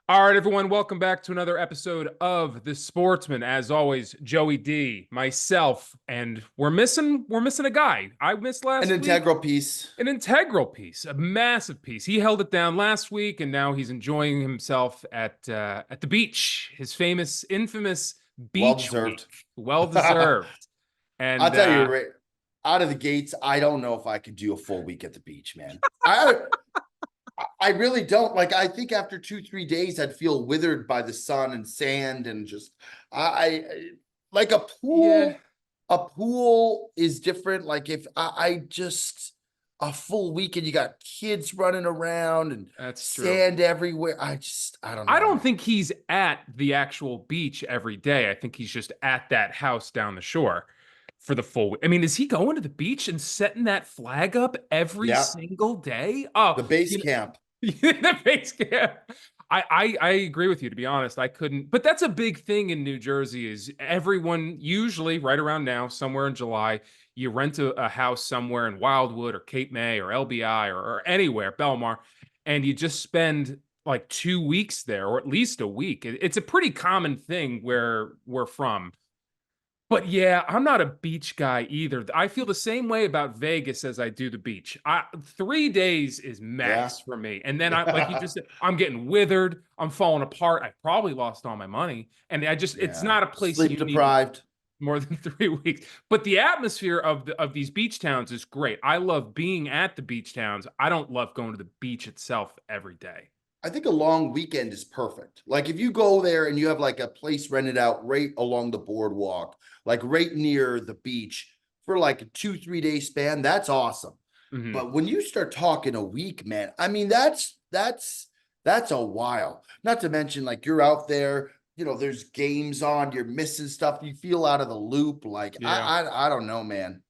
All right, everyone, welcome back to another episode of The Sportsman. As always, Joey D, myself, and we're missing a guy. I missed An last week. integral piece. An integral piece, a massive piece. He held it down last week, and now he's enjoying himself at the beach. His famous, infamous Well beach week. deserved. Well I'll deserved. And tell you, right out of the gates, I don't know if I could do a full week at the beach, man. I really don't. Like, I think after 2, 3 days, I'd feel withered by the sun and sand and just like a yeah, pool. A pool is different. Like if I just a full week and you got kids running around and that's true. sand everywhere. I don't I know, don't man. think he's at the actual beach every day. I think he's just at that house down the shore for the full week. I mean, is he going to the beach and setting that flag up every Yeah, single day? Oh, the base you know, camp. the base camp. I agree with you, to be honest. I couldn't, but that's a big thing in New Jersey is everyone usually right around now, somewhere in July, you rent a house somewhere in Wildwood or Cape May or LBI or anywhere, Belmar, and you just spend like 2 weeks there, or at least a week. It's a pretty common thing where we're from. But yeah, I'm not a beach guy either. I feel the same way about Vegas as I do the beach. 3 days is Yeah. max for me. And then like you just said, I'm getting withered. I'm falling apart. I probably lost all my money. And it's Yeah. not a place Sleep you need deprived. more than 3 weeks. But the atmosphere of these beach towns is great. I love being at the beach towns. I don't love going to the beach itself every day. I think a long weekend is perfect. Like if you go there and you have like a place rented out right along the boardwalk, like right near the beach for like a 2, 3 day span, that's awesome. Mhm. But when you start talking a week, man, I mean that's a while. Not to mention like you're out there, there's games on, you're missing stuff, you feel out of the loop. Like Yeah. I don't know, man.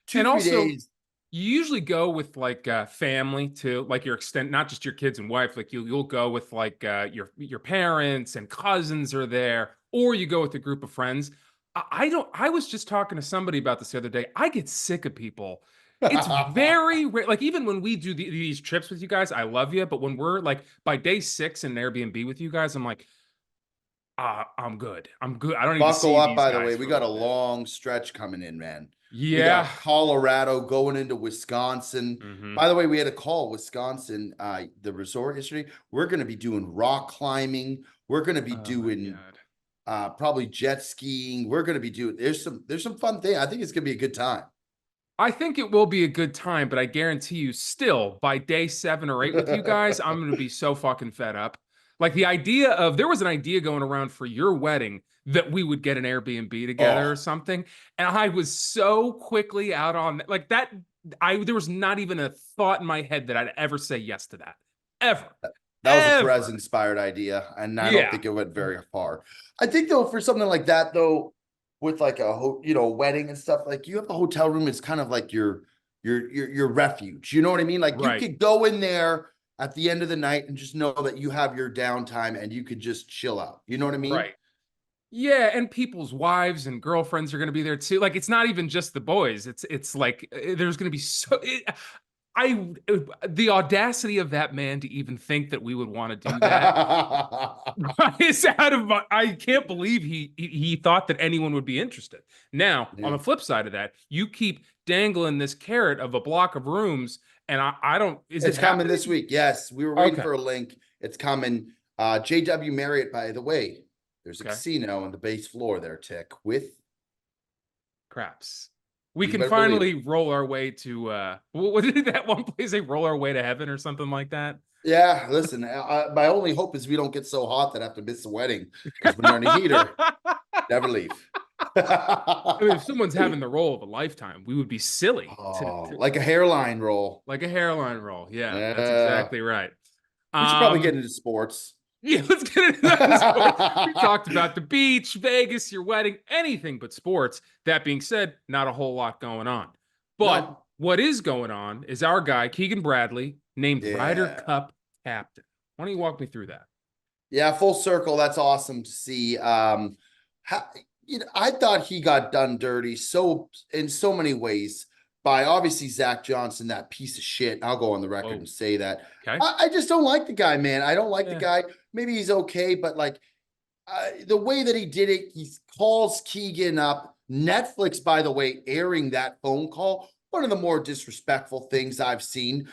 Two, And three also, days. you usually go with like family too, like your extent, not just your kids and wife. Like you'll go with like your parents and cousins are there, or you go with a group of friends. I don't. I was just talking to somebody about this the other day. I get sick of people. It's very rare. Like even when we do these trips with you guys, I love you. But when we're like by day 6 in an Airbnb with you guys, I'm like, I'm good. I'm good. I don't need to Buckle see up, these by the way. guys We for a got a little bit. long stretch coming in, man. We Yeah. got Colorado going into Wisconsin. Hmm. By the way, we had a call Wisconsin, the resort yesterday. We're going to be doing rock climbing. We're going to be Oh my doing God. probably jet skiing. We're going to be doing there's some fun thing. I think it's going to be a good time. I think it will be a good time, but I guarantee you, still by day 7 or 8 with you guys, I'm going to be so fucking fed up. Like the idea of there was an idea going around for your wedding that we would get an Airbnb together or Oh, something, and I was so quickly out on like that. There was not even a thought in my head that I'd ever say yes to that, ever, that was a Perez ever. inspired idea, and I don't Yeah, think it went very far. I think though, for something like that though, with like wedding and stuff, like you have a hotel room, it's kind of like your refuge. You know what I mean? Like you right, could go in there at the end of the night and just know that you have your downtime and you could just chill out. You know what I mean? right. Yeah, and people's wives and girlfriends are going to be there too. Like it's not even just the boys. It's like there's going to be I the audacity of that man to even think that we would want to do that is out of I can't believe he thought that anyone would be interested. Now, on Yeah. the flip side of that, you keep dangling this carrot of a block of rooms and I don't is it It's coming this happening? week. Yes, we were waiting Okay. for a link. It's coming. JW Marriott, by the way, there's a Okay. casino on the base floor there, Tick, with Craps. We you can better believe it. finally roll our way to what did that one place say? Roll our way to heaven or something like that. Yeah, listen, my only hope is we don't get so hot that I have to miss the wedding because when you're on a heater, never leave. I mean, if someone's having the role of a lifetime, we would be silly Oh, like a hairline roll. like a hairline roll. Yeah, that's Yeah. exactly right. We should probably Um, get into sports. yeah, let's get into that sports. We talked about the beach, Vegas, your wedding, anything but sports. That being said, not a whole lot going on. But No. what is going on is our guy, Keegan Bradley, named Ryder Yeah. Cup Captain. Why don't you walk me through that? Yeah, full circle. That's awesome to see. How, I thought he got done dirty so in so many ways. by obviously Zach Johnson, that piece of shit. I'll go on the record Oh, and say that. okay. I just don't like the guy, man. I don't like the Yeah. guy. Maybe he's okay, but like the way that he did it, he calls Keegan up. Netflix, by the way, airing that phone call. One of the more disrespectful things I've seen.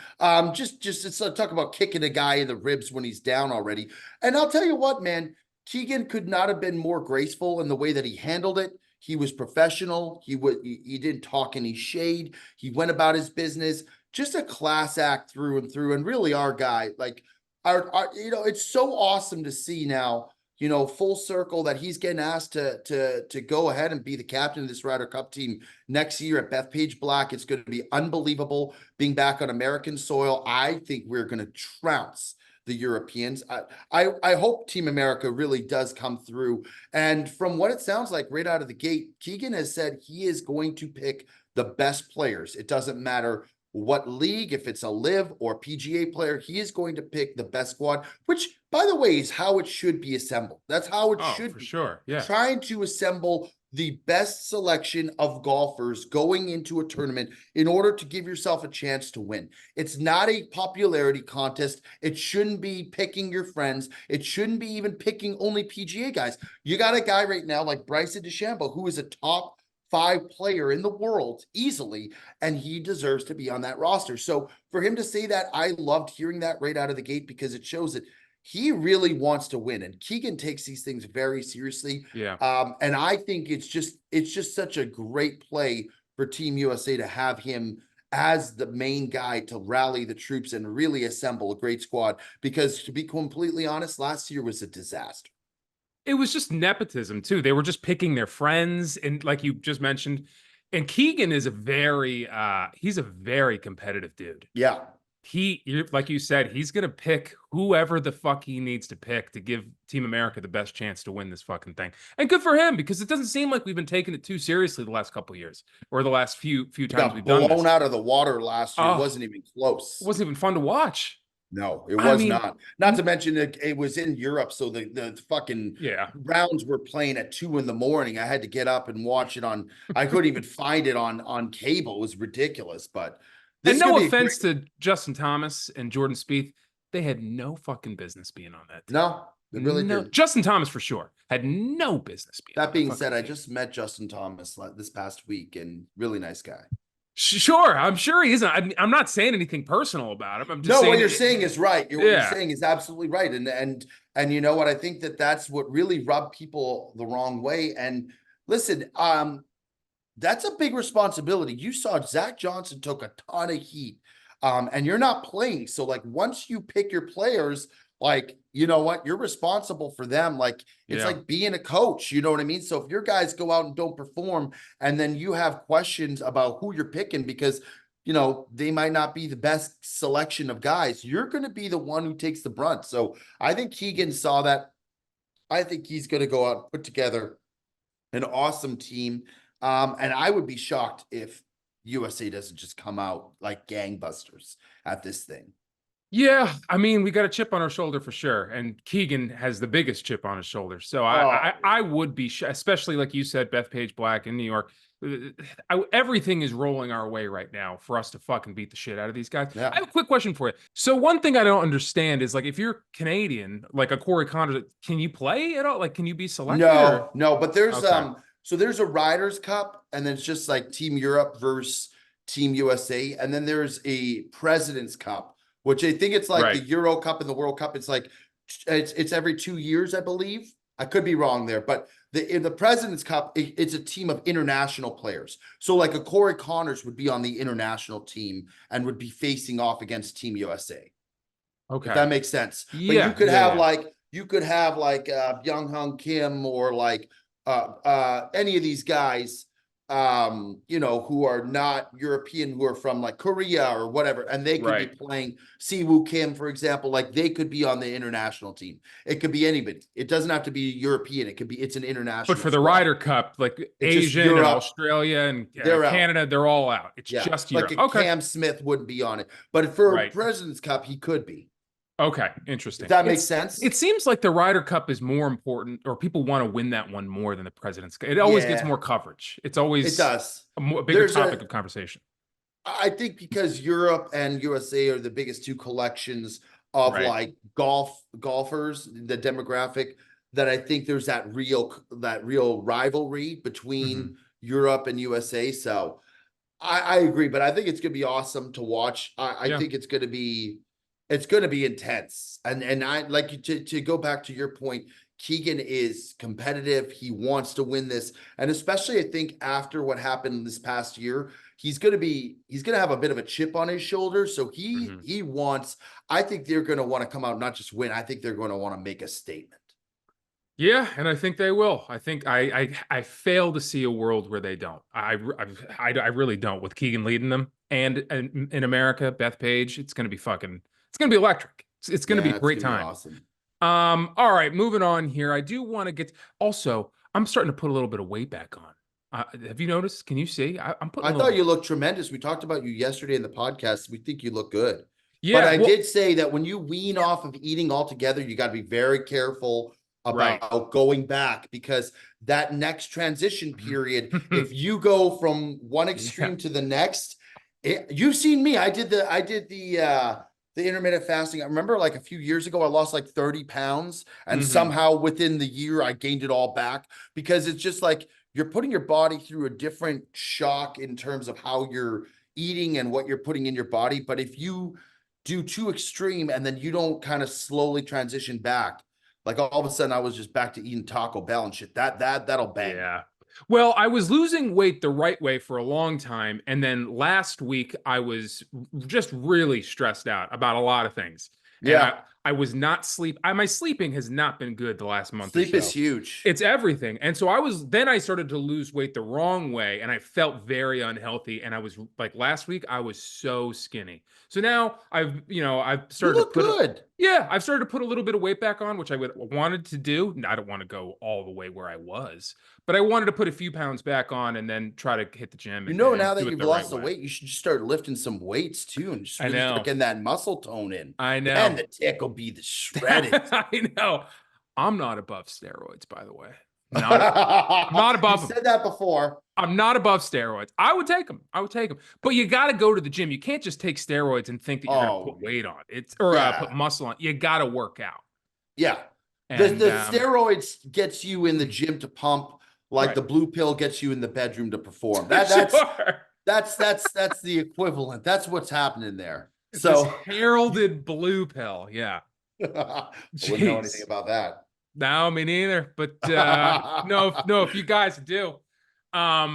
Just it's talk about kicking a guy in the ribs when he's down already. And I'll tell you what, man, Keegan could not have been more graceful in the way that he handled it. He was professional. He didn't talk any shade. He went about his business. Just a class act through and through, and really our guy. Like our it's so awesome to see now, full circle, that he's getting asked to go ahead and be the captain of this Ryder Cup team next year at Bethpage Black. It's going to be unbelievable being back on American soil. I think we're going to trounce the Europeans. I hope Team America really does come through. And from what it sounds like right out of the gate, Keegan has said he is going to pick the best players. It doesn't matter what league, if it's a live or PGA player, he is going to pick the best squad, which, by the way, is how it should be assembled. That's how it should for be. sure. Yeah. Trying to assemble the best selection of golfers going into a tournament in order to give yourself a chance to win. It's not a popularity contest. It shouldn't be picking your friends. It shouldn't be even picking only PGA guys. You got a guy right now like Bryson DeChambeau, who is a top 5 player in the world easily, and he deserves to be on that roster. So for him to say that, I loved hearing that right out of the gate, because it shows that he really wants to win, and Keegan takes these things very seriously. Yeah. And I think it's just such a great play for Team USA to have him as the main guy to rally the troops and really assemble a great squad, because to be completely honest, last year was a disaster. It was just nepotism too. They were just picking their friends, and like you just mentioned, and Keegan is he's a very competitive dude. Yeah. Like you said, he's gonna pick whoever the fuck he needs to pick to give Team America the best chance to win this fucking thing. And good for him, because it doesn't seem like we've been taking it too seriously the last couple of years, or the last few times we've done this. Blown out of the water last year. It Oh, wasn't even close. it wasn't even fun to watch. No, it was not. Not to mention it was in Europe, so the fucking rounds were playing at 2 a.m. I had to get up and watch it on. I couldn't even find it on cable. It was ridiculous. But and no offense to Justin Thomas and Jordan Spieth, they had no fucking business being on that team. No, they really didn't. Justin Thomas for sure had no business being. That being said, I just met Justin Thomas this past week, and really nice guy. Sure, I'm sure he isn't. I'm not saying anything personal about him. I'm just saying what you're saying is right. What you're saying is absolutely right. And you know what? I think that's what really rubbed people the wrong way. And listen, that's a big responsibility. You saw Zach Johnson took a ton of heat, and you're not playing. So like, once you pick your players, like, you know what, you're responsible for them. Like, it's like being a coach, you know what I mean? So if your guys go out and don't perform, and then you have questions about who you're picking because, they might not be the best selection of guys, you're going to be the one who takes the brunt. So I think Keegan saw that. I think he's going to go out and put together an awesome team. And I would be shocked if USA doesn't just come out like gangbusters at this thing. Yeah, I mean, we got a chip on our shoulder for sure, and Keegan has the biggest chip on his shoulder. So I would be, especially like you said, Bethpage Black in New York. Everything is rolling our way right now for us to fucking beat the shit out of these guys. Yeah. I have a quick question for you. So one thing I don't understand is, like, if you're Canadian, like a Corey Connors, can you play at all? Like, can you be selected? No, but there's so there's a Ryder Cup, and then it's just like Team Europe versus Team USA, and then there's a President's Cup, which I think it's like the Euro Cup and the World Cup. It's like it's every 2 years, I believe. I could be wrong there, but in the President's Cup, it's a team of international players. So like a Corey Connors would be on the international team and would be facing off against Team USA. Okay, if that makes sense. But you could have like Byung Hung Kim, or like any of these guys, who are not European, who are from like Korea or whatever, and they could be playing Siwoo Kim, for example. Like, they could be on the international team. It could be anybody. It doesn't have to be European. It's an international. But for the Ryder Cup, like Asian and Australia and Canada, they're all out. It's just Europe. Like Cam Smith wouldn't be on it, but for a President's Cup, he could be. Okay, interesting. Does that make sense? It seems like the Ryder Cup is more important, or people want to win that one more than the President's Cup. It always gets more coverage. It does a bigger topic of conversation. I think because Europe and USA are the biggest two collections of Right. like golfers, the demographic, that I think there's that real rivalry Mhm. between Europe and USA. So I agree, but I think it's gonna be awesome to watch. I Yeah. think it's gonna be intense. And I like to go back to your point. Keegan is competitive. He wants to win this. And especially I think after what happened this past year, he's gonna have a bit of a chip on his shoulder. So he Mhm. he wants, I think they're gonna want to come out, not just win. I think they're gonna want to make a statement. Yeah, and I think they will. I think I fail to see a world where they don't. I really don't with Keegan leading them, and in America, Beth Page. It's gonna be electric. It's gonna be Yeah, a it's great gonna be time. awesome. All right, moving on here. I do want to get also. I'm starting to put a little bit of weight back on. Have you noticed? Can you see? I'm putting I a little thought bit. you looked tremendous. We talked about you yesterday in the podcast. We think you look good. But Yeah. I Well. did say that when you wean off of eating altogether, you got to be very careful Right. about going back, because that next transition period, Mhm. if you go from one Yeah. extreme to the next, you've seen me. I did the intermittent fasting. I remember like a few years ago, I lost like 30 pounds, and Hmm. somehow within the year I gained it all back, because it's just like you're putting your body through a different shock in terms of how you're eating and what you're putting in your body. But if you do too extreme and then you don't kind of slowly transition back, like all of a sudden I was just back to eating Taco Bell and shit. That'll bang you. Yeah. Well, I was losing weight the right way for a long time. And then last week, I was just really stressed out about a lot of things. And Yeah. I was not my sleeping has not been good the last month or Sleep is so. huge. It's everything. And so then I started to lose weight the wrong way and I felt very unhealthy. And I was like last week, I was so skinny. So now I've You started to look put good. yeah, I've started to put a little bit of weight back on, which I would wanted to do. I don't want to go all the way where I was, but I wanted to put a few pounds back on and then try to hit the gym and Now do that it you've the right lost the way. weight, you should just start lifting some weights too, and just I really start know. getting that muscle tone in. I Then know. the tick will be the shredded. I know. I'm not above steroids, by the way. Not I'm not You above them. said that before. I'm not above steroids. I would take them. I would take them. But you got to go to the gym. You can't just take steroids and think that you're going to Oh, put weight on. Or put yeah. muscle on. You got to work out. Yeah. The And the steroids gets you in the gym to pump, like right. the blue pill gets you in the bedroom to perform. Sure. That's the equivalent. That's what's happening there. This So heralded blue pill. Yeah. I wouldn't know anything Jeez. about that. No, me neither. But no, if you guys do. All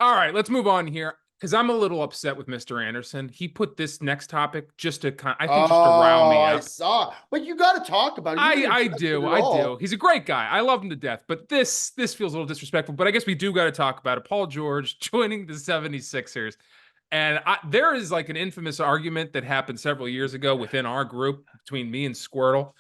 right, let's move on here. Because I'm a little upset with Mr. Anderson. He put this next topic just to I think just to rile Oh, me I up. saw. But you got to talk about it. You I didn't I address it do. at I do. all. He's a great guy. I love him to death. But this feels a little disrespectful. But I guess we do got to talk about it. Paul George joining the 76ers. And there is like an infamous argument that happened several years ago within our group between me and Squirtle.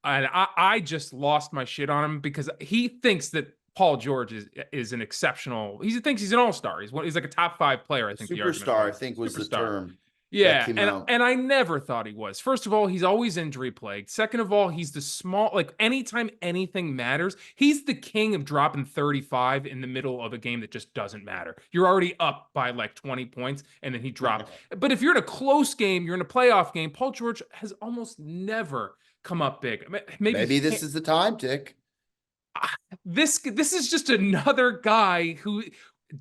And I just lost my shit on him because he thinks that Paul George is an exceptional. He thinks he's an all-star. He's like a top 5 player, I think the argument Superstar, I was. think, was the Superstar. term that Yeah, came and out. and I never thought he was. First of all, he's always injury plagued. Second of all, he's the small, like anytime anything matters, he's the king of dropping 35 in the middle of a game that just doesn't matter. You're already up by like 20 points and then he dropped. But if you're in a close game, you're in a playoff game, Paul George has almost never come up big. Maybe Maybe he this can't. is the time, Dick. This is just another guy who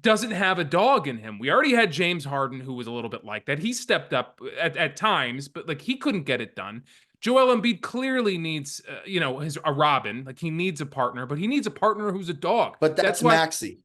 doesn't have a dog in him. We already had James Harden, who was a little bit like that. He stepped up at times, but like he couldn't get it done. Joel Embiid clearly needs, a Robin. Like he needs a partner, but he needs a partner who's a dog. But That's that's why. Maxi.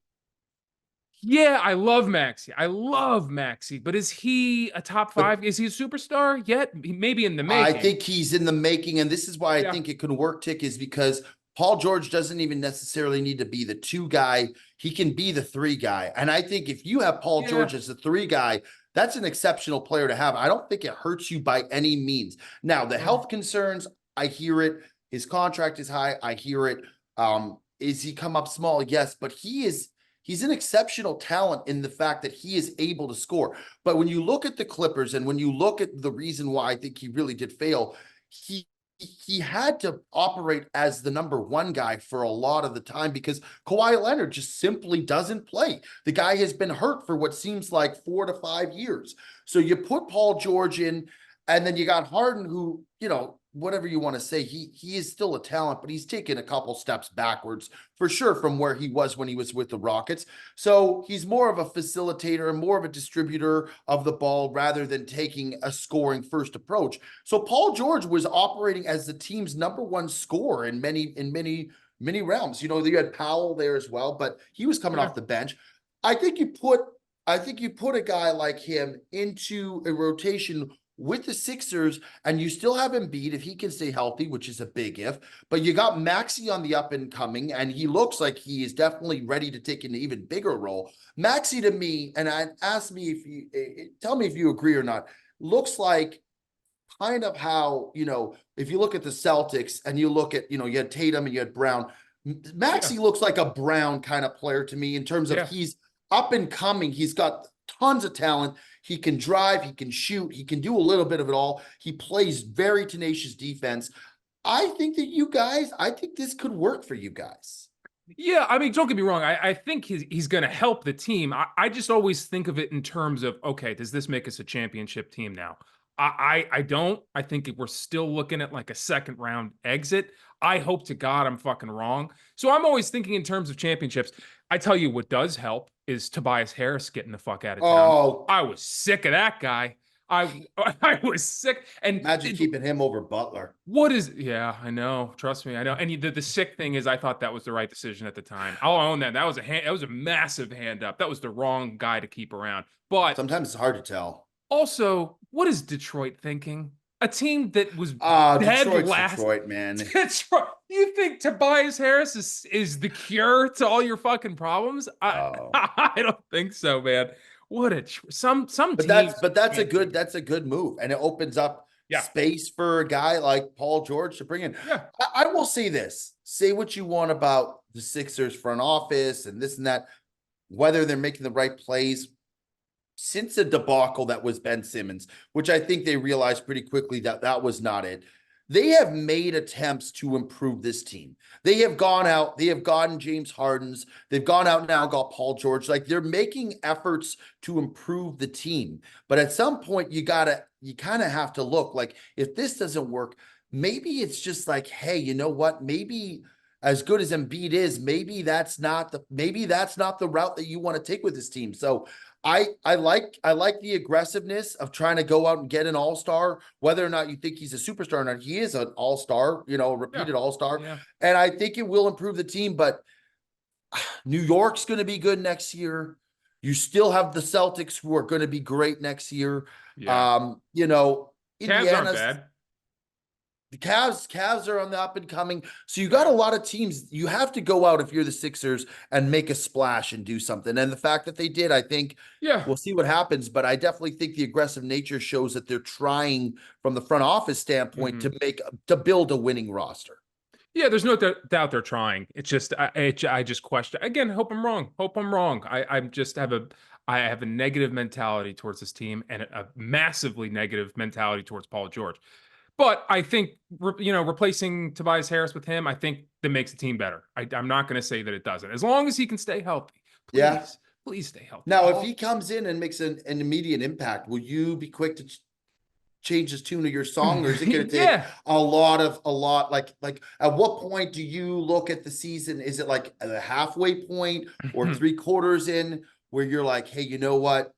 Yeah, I love Maxi. I love Maxi. But is he a top But 5? Is he a superstar yet? Maybe in the I making. think he's in the making, and this is why I Yeah. think it can work, Tick, is because Paul George doesn't even necessarily need to be the 2 guy. He can be the 3 guy. And I think if you have Paul Yeah. George as the 3 guy, that's an exceptional player to have. I don't think it hurts you by any means. Now, the health concerns, I hear it. His contract is high. I hear it. Is he come up small? Yes, but he's an exceptional talent in the fact that he is able to score. But when you look at the Clippers and when you look at the reason why I think he really did fail, he he had to operate as the number one guy for a lot of the time because Kawhi Leonard just simply doesn't play. The guy has been hurt for what seems like 4 to 5 years. So you put Paul George in, and then you got Harden, who, whatever you want to say, he is still a talent, but he's taken a couple steps backwards for sure from where he was when he was with the Rockets. So he's more of a facilitator, more of a distributor of the ball rather than taking a scoring first approach. So Paul George was operating as the team's number one scorer in many realms. You had Powell there as well, but he was coming off the bench. I think you put a guy like him into a rotation with the Sixers, and you still have Embiid if he can stay healthy, which is a big if. But you got Maxey on the up and coming, and he looks like he is definitely ready to take an even bigger role. Maxey, to me, and ask me if you tell me if you agree or not, looks like kind of how, if you look at the Celtics and you look at, you had Tatum and you had Brown, Maxey looks like a Brown kind of player to me in terms of he's up and coming. He's got tons of talent. He can drive, he can shoot, he can do a little bit of it all. He plays very tenacious defense. I think this could work for you guys. Yeah, I mean, don't get me wrong. I think he's going to help the team. I just always think of it in terms of, okay, does this make us a championship team now? I don't. I think we're still looking at like a second round exit. I hope to God I'm fucking wrong. So I'm always thinking in terms of championships. I tell you what does help is Tobias Harris getting the fuck out of town. Oh, I was sick of that guy. I was sick. And imagine keeping him over Butler. Yeah, I know. Trust me, I know. And the sick thing is, I thought that was the right decision at the time. I'll own that. That was a massive hand up. That was the wrong guy to keep around. But sometimes it's hard to tell. Also, what is Detroit thinking? A team that was dead last. Detroit, man. Detroit. You think Tobias Harris is the cure to all your fucking problems? I don't think so, man. What a some but that's a good move, and it opens up space for a guy like Paul George to bring in. Yeah. I will say this: say what you want about the Sixers front office and this and that, whether they're making the right plays. Since the debacle that was Ben Simmons, which I think they realized pretty quickly that was not it, they have made attempts to improve this team. They have gone out, they have gotten James Harden's, they've gone out now, got Paul George. Like, they're making efforts to improve the team. But at some point, you kind of have to look like, if this doesn't work, maybe it's just like, hey, you know what? Maybe as good as Embiid is, maybe that's not the route that you want to take with this team. So I like the aggressiveness of trying to go out and get an all-star, whether or not you think he's a superstar or not. He is an all-star, a repeated all-star. Yeah. And I think it will improve the team, but New York's going to be good next year. You still have the Celtics, who are going to be great next year. Yeah. Cavs aren't bad. The Cavs are on the up and coming. So you got a lot of teams. You have to go out if you're the Sixers and make a splash and do something. And the fact that they did, I think, we'll see what happens. But I definitely think the aggressive nature shows that they're trying from the front office standpoint to build a winning roster. Yeah, there's no doubt they're trying. It's just I just question again. Hope I'm wrong. I just have a negative mentality towards this team and a massively negative mentality towards Paul George. But I think, replacing Tobias Harris with him, I think that makes the team better. I'm not going to say that it doesn't. As long as he can stay healthy. Please stay healthy. Now, if he comes in and makes an immediate impact, will you be quick to change the tune of your song? Or is it going to take a lot? Like at what point do you look at the season? Is it like a halfway point or 3/4 in where you're like, hey, you know what?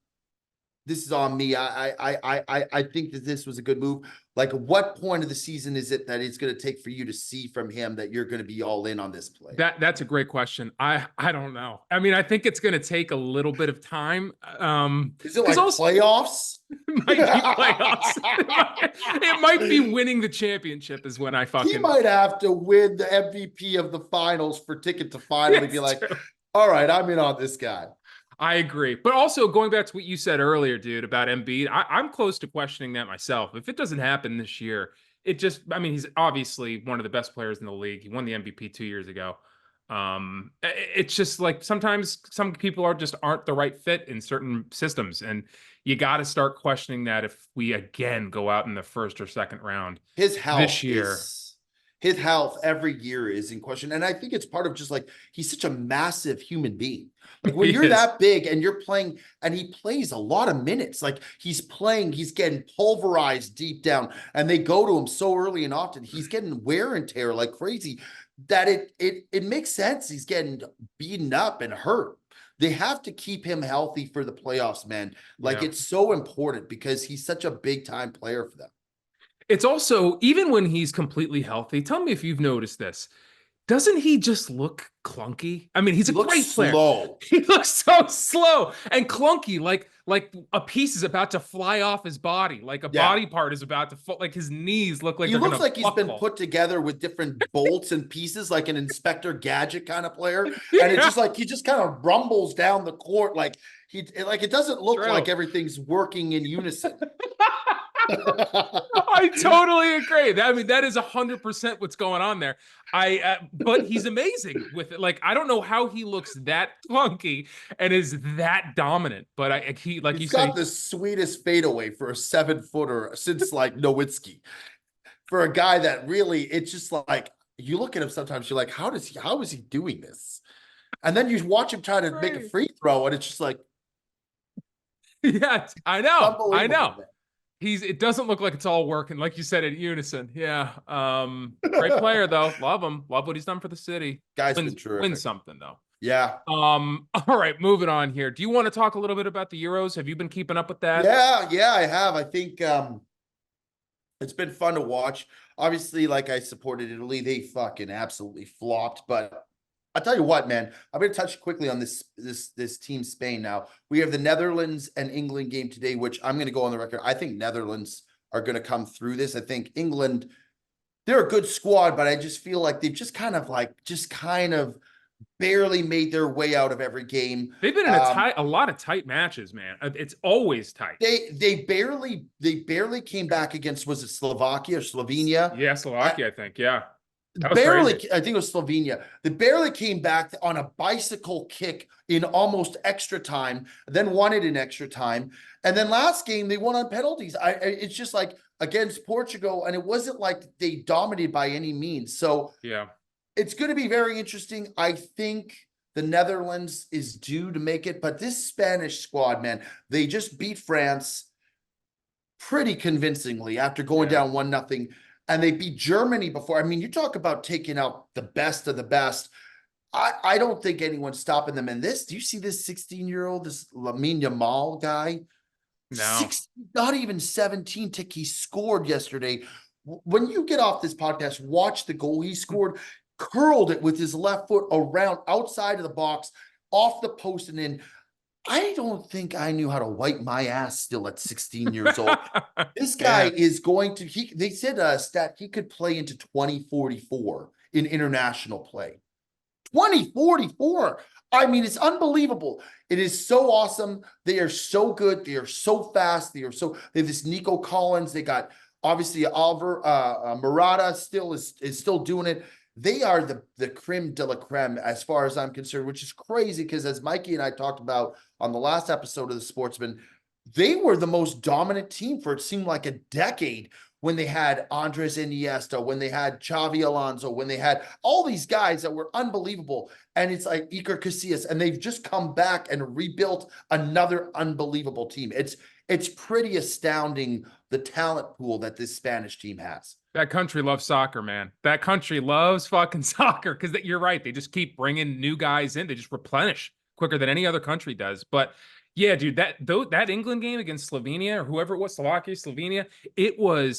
This is on me. I think that this was a good move. Like, what point of the season is it that it's going to take for you to see from him that you're going to be all in on this play? That's a great question. I don't know. I mean, I think it's going to take a little bit of time. Is it like playoffs? It might be playoffs. It might be winning the championship is when I fucking. He might have to win the MVP of the finals for ticket to final to be like, all right, I'm in on this guy. I agree. But also, going back to what you said earlier, dude, about Embiid, I'm close to questioning that myself. If it doesn't happen this year, he's obviously one of the best players in the league. He won the MVP 2 years ago. It's just like sometimes some people aren't the right fit in certain systems, and you got to start questioning that if we again go out in the first or second round His this health year. is his health every year is in question. And I think it's part of just like he's such a massive human being. Like when He you're is. that big and you're playing, and he plays a lot of minutes, like he's playing, he's getting pulverized deep down, and they go to him so early and often. He's getting wear and tear like crazy that it makes sense. He's getting beaten up and hurt. They have to keep him healthy for the playoffs, man. Like Yeah. it's so important because he's such a big time player for them. It's also, even when he's completely healthy, tell me if you've noticed this. Doesn't he just look clunky? I mean, he's He a looks great player. slow. He looks so slow and clunky, like a piece is about to fly off his body, like a Yeah. body part is about to fall, like his knees look like He they're looks gonna like he's been buckle. put together with different bolts and pieces, like an Inspector Gadget kind of player. And it's Yeah, just like he just kind of rumbles down the court, like it doesn't look like true. everything's working in unison. I totally agree. I mean, that is 100% what's going on there. But he's amazing with it. Like, I don't know how he looks that clunky and is that dominant. But he, like you He's got say, the sweetest fadeaway for a 7-footer since like Nowitzki. For a guy that really, it's just like you look at him sometimes, you're like, how is he doing this? And then you watch him try to make a right. free throw, and it's just like Yes, I know, I know. unbelievable, It doesn't look like it's all working, like you said, in unison. Yeah. Great man. player though. Love him. Love what he's done for the city. Guy's been Wins terrific. something though. Yeah. All right, moving on here. Do you want to talk a little bit about the Euros? Have you been keeping up with that? Yeah, I have. I think it's been fun to watch. Obviously, like I supported Italy, they fucking absolutely flopped. But I'll tell you what, man, I'm gonna touch quickly on this team Spain now. We have the Netherlands and England game today, which I'm gonna go on the record. I think Netherlands are gonna come through this. I think England, they're a good squad, but I just feel like they've just kind of barely made their way out of every game. They've been in a lot of tight matches, man. It's always tight. They barely came back against, was it Slovakia or Slovenia? Yeah, I, Slovakia, I think. Yeah, that was barely, crazy. I think it was Slovenia. They barely came back on a bicycle kick in almost extra time, then won it in extra time. And then last game they won on penalties. It's just like against Portugal, and it wasn't like they dominated by any means. So Yeah. it's going to be very interesting. I think the Netherlands is due to make it, but this Spanish squad, man, they just beat France pretty convincingly after going Yeah. down 1-0, and they beat Germany before. I mean, you talk about taking out the best of the best. I don't think anyone's stopping them in this. Do you see this 16-year-old, this Lamine Yamal guy? No. 16, not even 17 tick. He scored yesterday. When you get off this podcast, watch the goal he scored, curled it with his left foot around outside of the box, off the post and in. I don't think I knew how to wipe my ass still at 16 years old. This guy Yeah. is going to, they said a stat, he could play into 2044 in international play. 2044. I mean, it's unbelievable. It is so awesome. They are so good. They are so fast. They have this Nico Collins. They got obviously Murata still is still doing it. They are the creme de la creme as far as I'm concerned, which is crazy because as Mikey and I talked about on the last episode of the Sportsman, they were the most dominant team for it seemed like a decade when they had Andres Iniesta, when they had Xavi Alonso, when they had all these guys that were unbelievable. And it's like Iker Casillas, and they've just come back and rebuilt another unbelievable team. It's pretty astounding the talent pool that this Spanish team has. That country loves soccer, man. That country loves fucking soccer because you're right. They just keep bringing new guys in. They just replenish quicker than any other country does. But yeah, dude, that England game against Slovenia or whoever it was, Slovakia, Slovenia,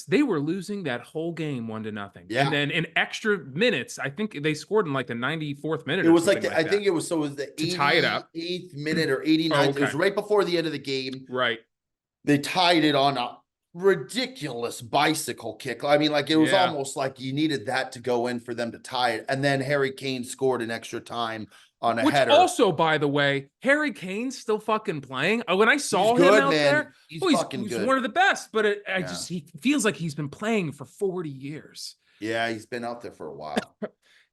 they were losing that whole game 1-0. And Yeah. then in extra minutes, I think they scored in like the 94th minute It or was like something I that think it was the to tie it up. 88th minute or Oh, 89th. It okay. was right before the end of the game. Right. They tied it on a ridiculous bicycle kick. I mean, like it was Yeah. almost like you needed that to go in for them to tie it. And then Harry Kane scored an extra time on a Which header. also, by the way, Harry Kane's still fucking playing. When I He's saw him good, out man. there, He's oh, fucking he's good. one of the best. But Yeah. he feels like he's been playing for 40 years. Yeah, he's been out there for a while.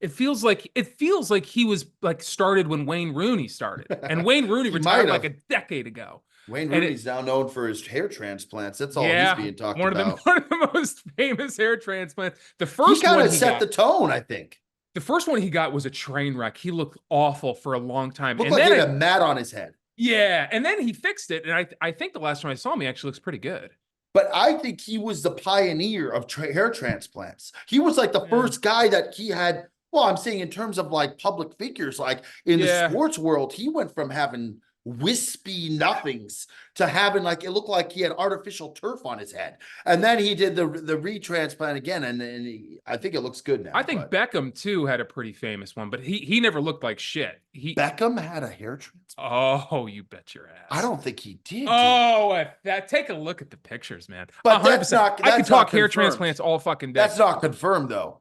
It feels like he was like started when Wayne Rooney started, and Wayne Rooney He might retired like have. a decade ago. Wayne And Rooney's now known for his hair transplants. That's all he's yeah, being talked one of the about. one of the most famous hair transplants. He kind of set the tone, I think. The first one he got was a train wreck. He looked awful for a long time, Looked and like then he had a mat on his head. yeah, and then he fixed it. And I think the last time I saw him, he actually looks pretty good. But I think he was the pioneer of hair transplants. He was like the Yeah. first guy that he had. Well, I'm saying in terms of like public figures, like in the Yeah. sports world, he went from having wispy nothings to having like it looked like he had artificial turf on his head. And then he did the retransplant again, and I think it looks good now. I think Beckham too had a pretty famous one, but he never looked like shit. Beckham had a hair transplant. Oh, you bet your ass. I don't think he did. Oh, that take a look at the pictures, man. But 100%. that's not. I could talk hair confirmed. transplants all fucking day. That's not confirmed though.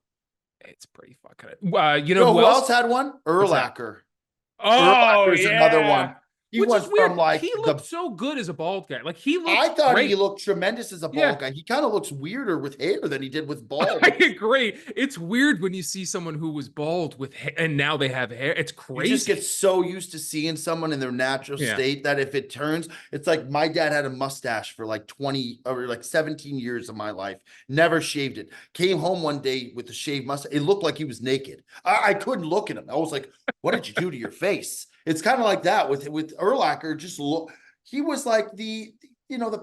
It's pretty fucking. You know who else had one? Urlacher. Urlacher's another one. He Which went is weird. from like he looked so good as a bald guy. Like he looked. I thought great. he looked tremendous as a bald guy. He kind of looks weirder with hair than he did with bald. I agree. It's weird when you see someone who was bald with hair and now they have hair. It's crazy. You just get so used to seeing someone in their natural state that if it turns, it's like my dad had a mustache for like 20 or like 17 years of my life. Never shaved it. Came home one day with the shaved mustache. It looked like he was naked. I couldn't look at him. I was like, what did you do to your face? It's kind of like that with Urlacher. Just look, he was like the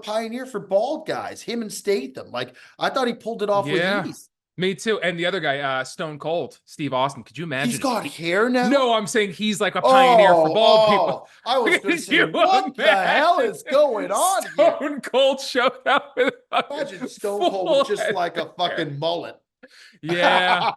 pioneer for bald guys. Him and Statham. Like I thought he pulled it off with ease. Me too. And the other guy, Stone Cold, Steve Austin. Could you imagine? He's got hair now. No, I'm saying he's like a pioneer for bald people. I was going to say, what the hell is going on here? Stone Cold showed up with imagine Stone Cold with just like a fucking mullet. Yeah.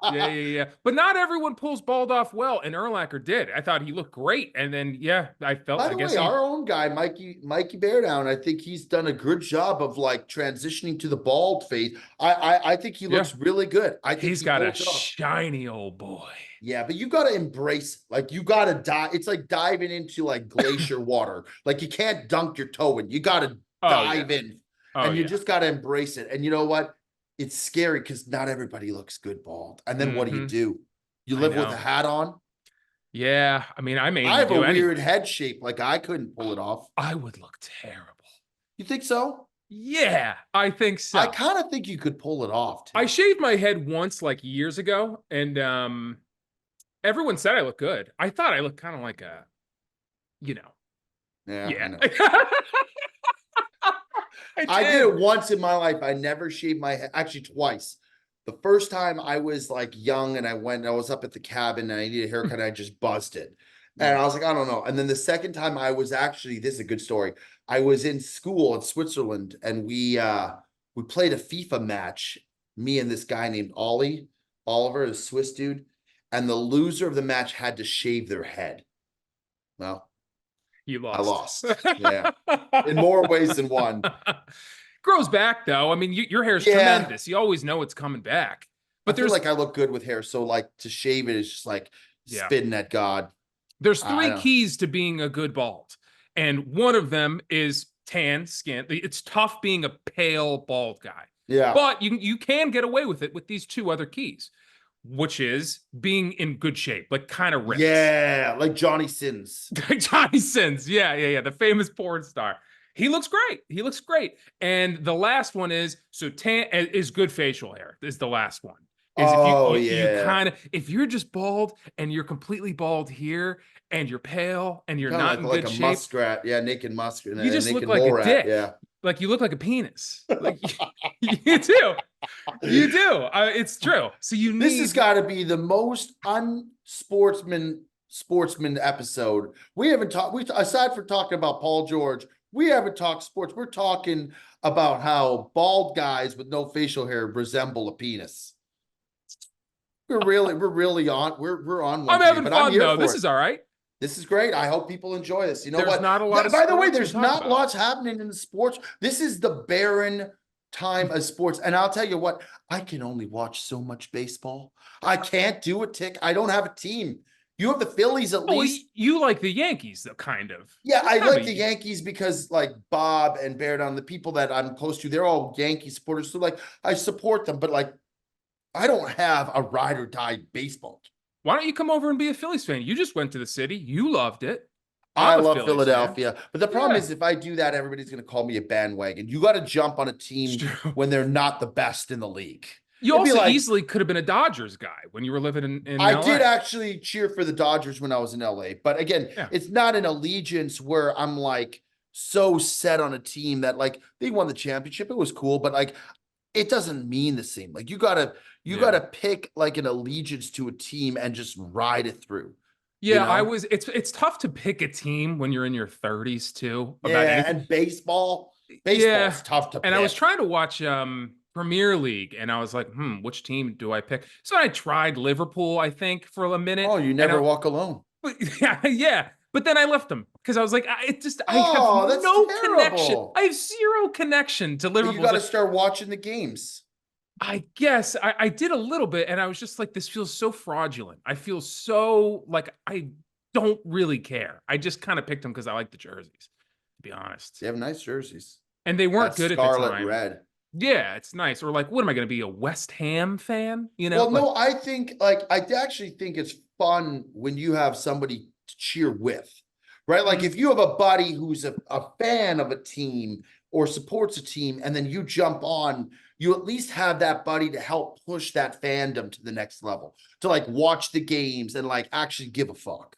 But not everyone pulls bald off well, and Urlacher did. I thought he looked great, and then I felt. By the way, our own guy, Mikey Beardown, I think he's done a good job of like transitioning to the bald face. I think he looks really good. I think he's got a shiny old boy. Yeah, but you got to embrace, like you got to dive. It's like diving into like glacier water. Like you can't dunk your toe in. You got to dive in, and you just got to embrace it. And you know what? It's scary because not everybody looks good bald. And then what do? You live with a hat on? Yeah. I mean, I have a weird head shape. Like I couldn't pull it off. I would look terrible. You think so? Yeah, I think so. I kind of think you could pull it off too. I shaved my head once like years ago, and everyone said I looked good. I thought I looked kind of like a, Yeah. I did it once in my life. I never shaved my head. Actually, twice. The first time I was like young and I was up at the cabin and I needed a haircut. And I just buzzed it. And I was like, I don't know. And then the second time I was actually, this is a good story. I was in school in Switzerland and we played a FIFA match. Me and this guy named Oliver, a Swiss dude. And the loser of the match had to shave their head. Well, you lost. I lost. Yeah. In more ways than one. Grows back though. I mean, your hair is tremendous. You always know it's coming back. But there's like I look good with hair. So like to shave it is just like spitting at God. There's three keys to being a good bald. And one of them is tan skin. It's tough being a pale bald guy. Yeah. But you can get away with it with these two other keys, which is being in good shape, like kind of ripped. Yeah, like Johnny Sins. Johnny Sins. Yeah. The famous porn star. He looks great. And the last one is tan is good facial hair is the last one. If you're just bald and you're completely bald here and you're pale and you're not in good shape, muskrat, naked muskrat. You just look like a dick. Yeah, like you look like a penis. Like you do. It's true. So this has got to be the most unsportsman episode. We haven't talked. Aside from talking about Paul George, we haven't talked sports. We're talking about how bald guys with no facial hair resemble a penis. We're on one. I'm having fun though. This is all right. This is great. I hope people enjoy this. You know what? Not a lot. By the way, there's not lots happening in the sports. This is the barren time of sports. And I'll tell you what, I can only watch so much baseball. I can't do it, Tick. I don't have a team. You have the Phillies at least. You like the Yankees, though, kind of. Yeah, I like the Yankees because like Bob and Beardown, the people that I'm close to, they're all Yankee supporters. So like I support them, but like I don't have a ride or die baseball. Why don't you come over and be a Phillies fan? You just went to the city. You loved it. I I'm a love Phillies fan. Philadelphia, but the problem Yeah, is if I do that, everybody's going to call me a bandwagon. You got to jump on a it's team true. when they're not the best in the league. You It'd be also like, easily could have been a Dodgers guy when you were living in I did LA. actually cheer for the Dodgers when I was in LA, but again, Yeah. it's not an allegiance where I'm like so set on a team that like they won the championship. It was cool, but like it doesn't mean the same. Like you Yeah. gotta pick like an allegiance to a team and just ride it through, you Yeah, know? it's tough to pick a team when you're in your 30s too about Yeah, anything. and baseball's Yeah. tough to And I was pick. trying to watch Premier League and I was like, which team do I pick? So I tried Liverpool, I think, for a minute. Oh, you And never walk alone. yeah, yeah. But then I left them because I was like, I have Oh, that's no connection. terrible. I have zero connection to You Liverpool. got It's to like, start watching the games. I guess I did a little bit and I was just like, this feels so fraudulent. I feel so like I don't really care. I just kind of picked them because I like the jerseys, to be honest. They have nice jerseys. And they weren't That's good at the scarlet time. red. Yeah, it's nice. Or like, what am I going to be, a West Ham fan? You know, Well, like, no, I think like I actually think it's fun when you have somebody to cheer with, right? Like mm, if you have a buddy who's a fan of a team or supports a team, and then you jump on, you at least have that buddy to help push that fandom to the next level, to like watch the games and like actually give a fuck,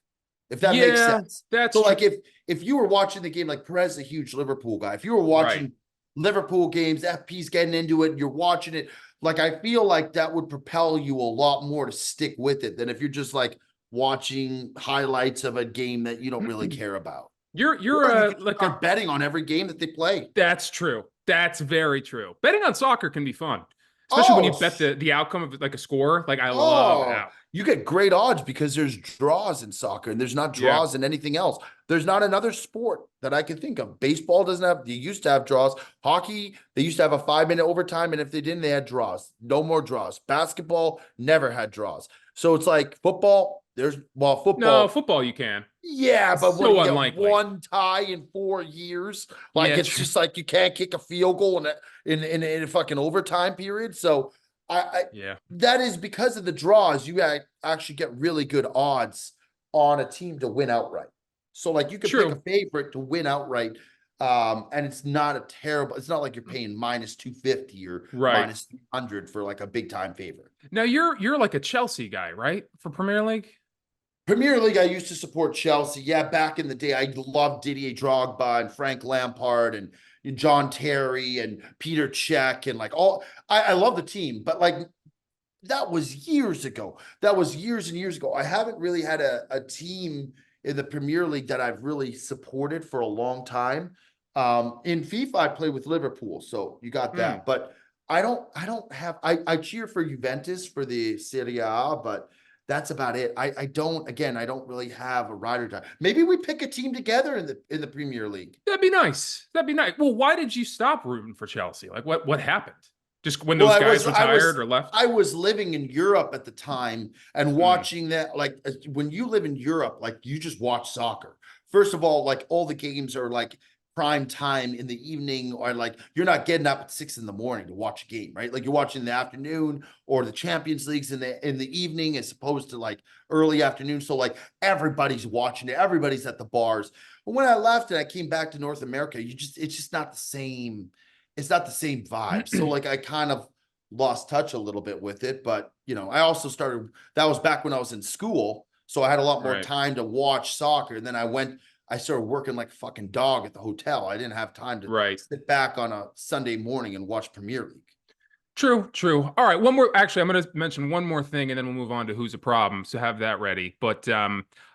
if that makes yeah, sense. that's So true. like if you were watching the game, like Perez is a huge Liverpool guy. If you were Right. watching Liverpool games, FP's getting into it, and you're watching it. Like, I feel like that would propel you a lot more to stick with it than if you're just like watching highlights of a game that you don't really care about. You're Or you could like a start betting on every game that they play. That's true. That's very true. Betting on soccer can be fun, especially when Oh, you bet the outcome of like a score. Like I love oh, how. you get great odds because there's draws in soccer and there's not Yeah. draws in anything else. There's not another sport that I can think of. Baseball doesn't have, they used to have draws. Hockey, they used to have a 5-minute overtime. And if they didn't, they had draws. No more draws. Basketball never had draws. So it's like football, No, football. football you can. Yeah, It's but what do so you get? unlikely. One tie in 4 years? Like Yeah, it's true. just like you can't kick a field goal in a fucking overtime period. So I Yeah. that is because of the draws. You actually get really good odds on a team to win outright. So like you can pick a True. favorite to win outright. And it's not a terrible, it's not like you're paying minus 250 or Right. minus 300 for like a big time favorite. Now you're like a Chelsea guy, right? For Premier League? Premier League, I used to support Chelsea. Yeah, back in the day, I loved Didier Drogba and Frank Lampard and John Terry and Peter Cech and like all. I love the team, but like that was years ago. That was years and years ago. I haven't really had a team in the Premier League that I've really supported for a long time. In FIFA, I play with Liverpool, so you got Hmm. that. But I don't have. I cheer for Juventus for the Serie A, but that's about it. I don't. Again, I don't really have a ride or die. Maybe we pick a team together in the Premier League. That'd be nice. That'd be nice. Well, why did you stop rooting for Chelsea? Like what happened? Just when Well, those guys retired or left? I was living in Europe at the time and Hmm. watching that. Like when you live in Europe, like you just watch soccer. First of all, like all the games are like prime time in the evening, or like you're not getting up at 6 in the morning to watch a game, right? Like you're watching in the afternoon, or the Champions Leagues in the evening as opposed to like early afternoon. So like everybody's watching it, everybody's at the bars. But when I left and I came back to North America, it's just not the same. It's not the same vibe. So like I kind of lost touch a little bit with it, but I also started, that was back when I was in school. So I had a lot more Right. time to watch soccer. And then I started working like a fucking dog at the hotel. I didn't have time to Right. sit back on a Sunday morning and watch Premier League. True, true. All right, one more. Actually, I'm going to mention one more thing, and then we'll move on to who's a problem. So have that ready. But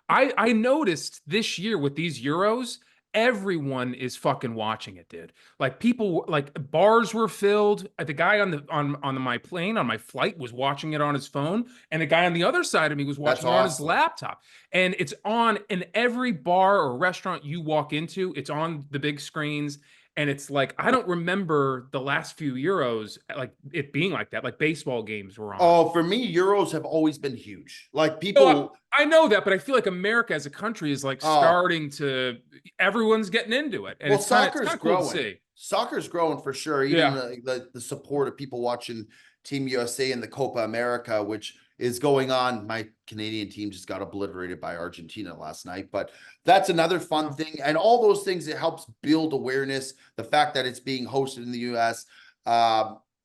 I noticed this year with these Euros, everyone is fucking watching it, dude. Like people, like bars were filled. The guy my plane on my flight was watching it on his phone, and the guy on the other side of me was That's watching it on his awesome. laptop. And it's on in every bar or restaurant you walk into. It's on the big screens. And it's like, I don't remember the last few Euros like it being like that. Like baseball games were on. Oh, for me, Euros have always been huge. Like No, people, I know that, but I feel like America as a country is like oh, starting to, everyone's getting into it. And well, it's soccer kind is of cool to growing. see. Soccer is growing for sure. Even Yeah. the support of people watching Team USA and the Copa America, which is going on. My Canadian team just got obliterated by Argentina last night, but that's another fun thing. And all those things, it helps build awareness. The fact that it's being hosted in the US,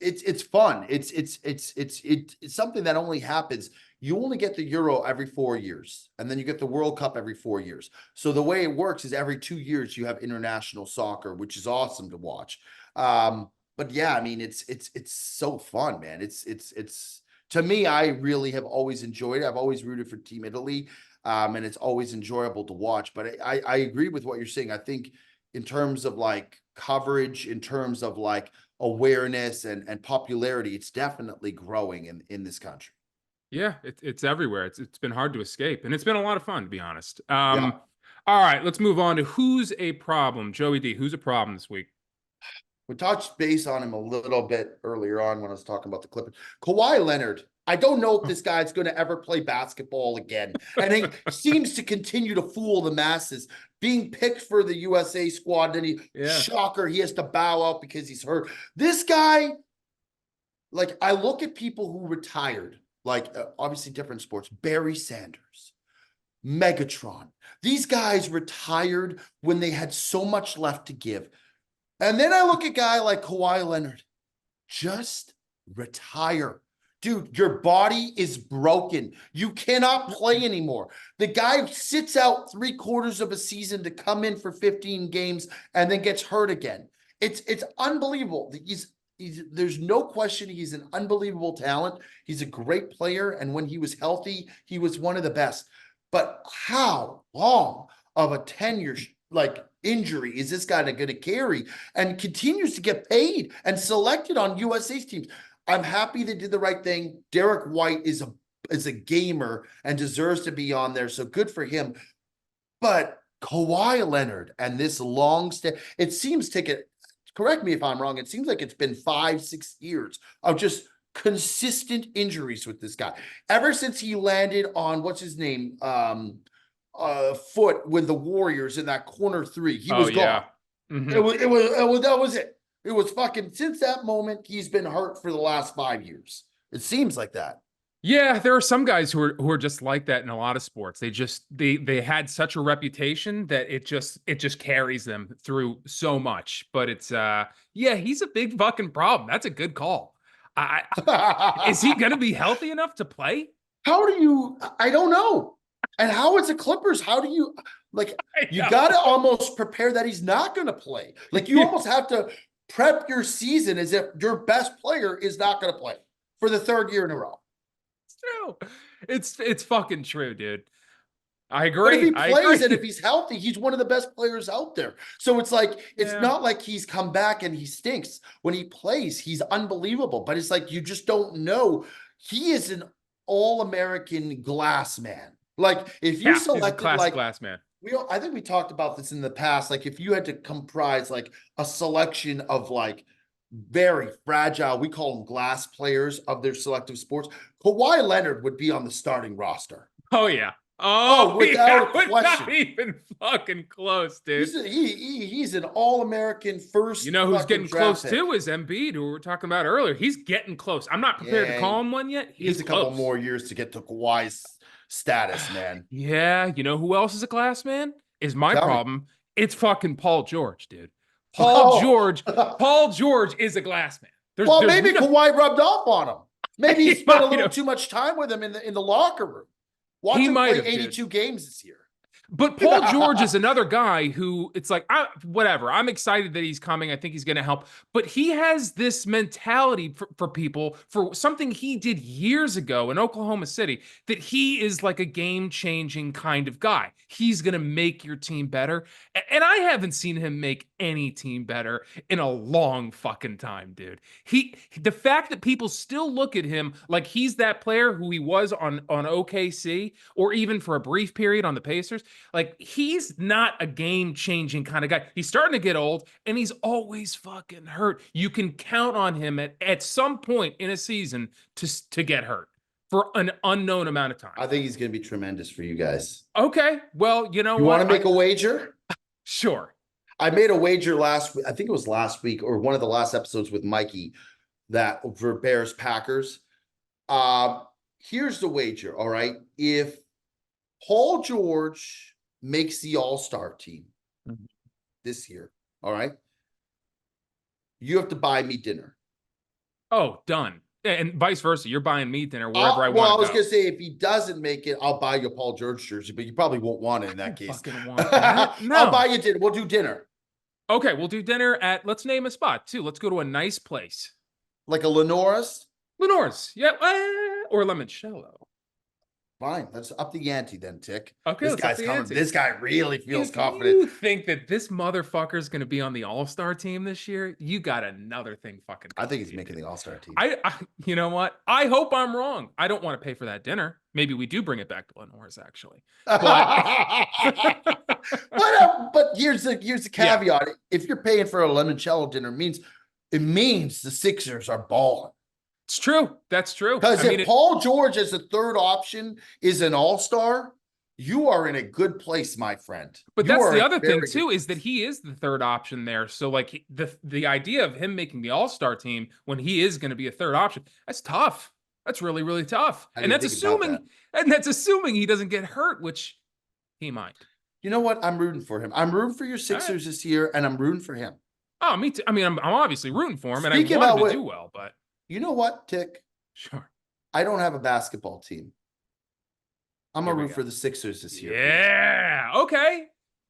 it's fun. It's something that only happens. You only get the Euro every 4 years, and then you get the World Cup every 4 years. So the way it works is every 2 years you have international soccer, which is awesome to watch. But yeah, I mean, it's so fun, man. It's to me, I really have always enjoyed it. I've always rooted for Team Italy, and it's always enjoyable to watch. But I agree with what you're saying. I think in terms of like coverage, in terms of like awareness and popularity, it's definitely growing in this country. Yeah, it's everywhere. It's been hard to escape, and it's been a lot of fun, to be honest. Yeah. All right, let's move on to who's a problem. Joey D, who's a problem this week? We touched base on him a little bit earlier on when I was talking about the Clippers. Kawhi Leonard. I don't know if this guy's going to ever play basketball again. And he seems to continue to fool the masses. Being picked for the USA squad, then shocker, he has to bow out because he's hurt. This guy, like, I look at people who retired, like obviously different sports, Barry Sanders, Megatron. These guys retired when they had so much left to give. And then I look at a guy like Kawhi Leonard. Just retire. Dude, your body is broken. You cannot play anymore. The guy sits out 3/4 of a season to come in for 15 games and then gets hurt again. It's unbelievable. There's no question he's an unbelievable talent. He's a great player. And when he was healthy, he was one of the best. But how long of a tenure, like, injury is this guy going to carry, and continues to get paid and selected on USA's teams? I'm happy they did the right thing. Derek White is a gamer and deserves to be on there, so good for him. But Kawhi Leonard and this long stay, it seems correct me if I'm wrong, it seems like it's been 5-6 years of just consistent injuries with this guy. Ever since he landed on, what's his name, foot with the Warriors in that corner three, he was gone. Mm-hmm. That was it. It was fucking, since that moment, he's been hurt for the last 5 years. It seems like that. Yeah, there are some guys who are just like that in a lot of sports. They had such a reputation that it just carries them through so much. But it's he's a big fucking problem. That's a good call. Is he gonna be healthy enough to play? I don't know. And how is the Clippers? How do you, like, you got to almost prepare that he's not going to play. Like, you almost have to prep your season as if your best player is not going to play for the 3rd year in a row. It's true. It's fucking true, dude. I agree. But if he plays and if he's healthy, he's one of the best players out there. So it's like, it's not like he's come back and he stinks. When he plays, he's unbelievable. But it's like, you just don't know. He is an all-American glass man. Like, if you selected, like, glass man. I think we talked about this in the past. Like, if you had to comprise like a selection of like very fragile, we call them glass players of their selective sports, Kawhi Leonard would be on the starting roster. Oh yeah. Without a question. Not even fucking close, dude. He's an all-American first. You know who's getting close too is Embiid, who we were talking about earlier. He's getting close. I'm not prepared to call him one yet. He's a couple more years to get to Kawhi's status, man. Yeah, you know who else is a glass man? Is my problem. It's fucking Paul George, dude. Paul George is a glass man. Maybe Kawhi rubbed off on him. Maybe he spent a little too much time with him in the locker room. Watch him play 82 games this year. But Paul George is another guy who, it's like, whatever. I'm excited that he's coming. I think he's going to help. But he has this mentality for people, for something he did years ago in Oklahoma City, that he is like a game-changing kind of guy. He's going to make your team better. And I haven't seen him make any team better in a long fucking time, dude. The fact that people still look at him like he's that player who he was on OKC, or even for a brief period on the Pacers, like, he's not a game-changing kind of guy. He's starting to get old, and he's always fucking hurt. You can count on him at some point in a season to get hurt for an unknown amount of time. I think he's going to be tremendous for you guys. Okay, well, you know what? You want to make a wager? Sure. I made a wager last week. I think it was last week or one of the last episodes with Mikey, that for Bears Packers. here's the wager, all right? If Paul George makes the All-Star team this year, all right, you have to buy me dinner. Oh, done. And vice versa. You're buying me dinner wherever I want to go. I was going to say, if he doesn't make it, I'll buy you a Paul George jersey, but you probably won't want it in that case. Fucking want that. No. I'll buy you dinner. We'll do dinner. Okay, we'll do dinner at, let's name a spot too. Let's go to a nice place. Like a Lenora's? Lenore's. Yeah. Or Limoncello. Fine. Let's up the ante then, Tick. Okay, This guy's coming. This guy really feels confident. You think that this motherfucker's going to be on the All-Star team this year? You got another thing fucking. I think he's making the All-Star team. You know what? I hope I'm wrong. I don't want to pay for that dinner. Maybe we do bring it back to Lenore's actually. But, but here's the caveat. Yeah. If you're paying for a limoncello dinner, it means the Sixers are balling. It's true. That's true. Because if Paul George as a third option is an all-star, you are in a good place, my friend. But that's the other thing too, is that he is the third option there. So like the idea of him making the all-star team when he is going to be a third option, that's tough. That's really, really tough. And that's assuming he doesn't get hurt, which he might. You know what? I'm rooting for him. I'm rooting for your Sixers this year, and I'm rooting for him. Oh, me too. I mean, I'm obviously rooting for him, and I want him to do well, but you know what, Tick? Sure. I don't have a basketball team. I'm going to root for the Sixers this year. Yeah. Please. Okay.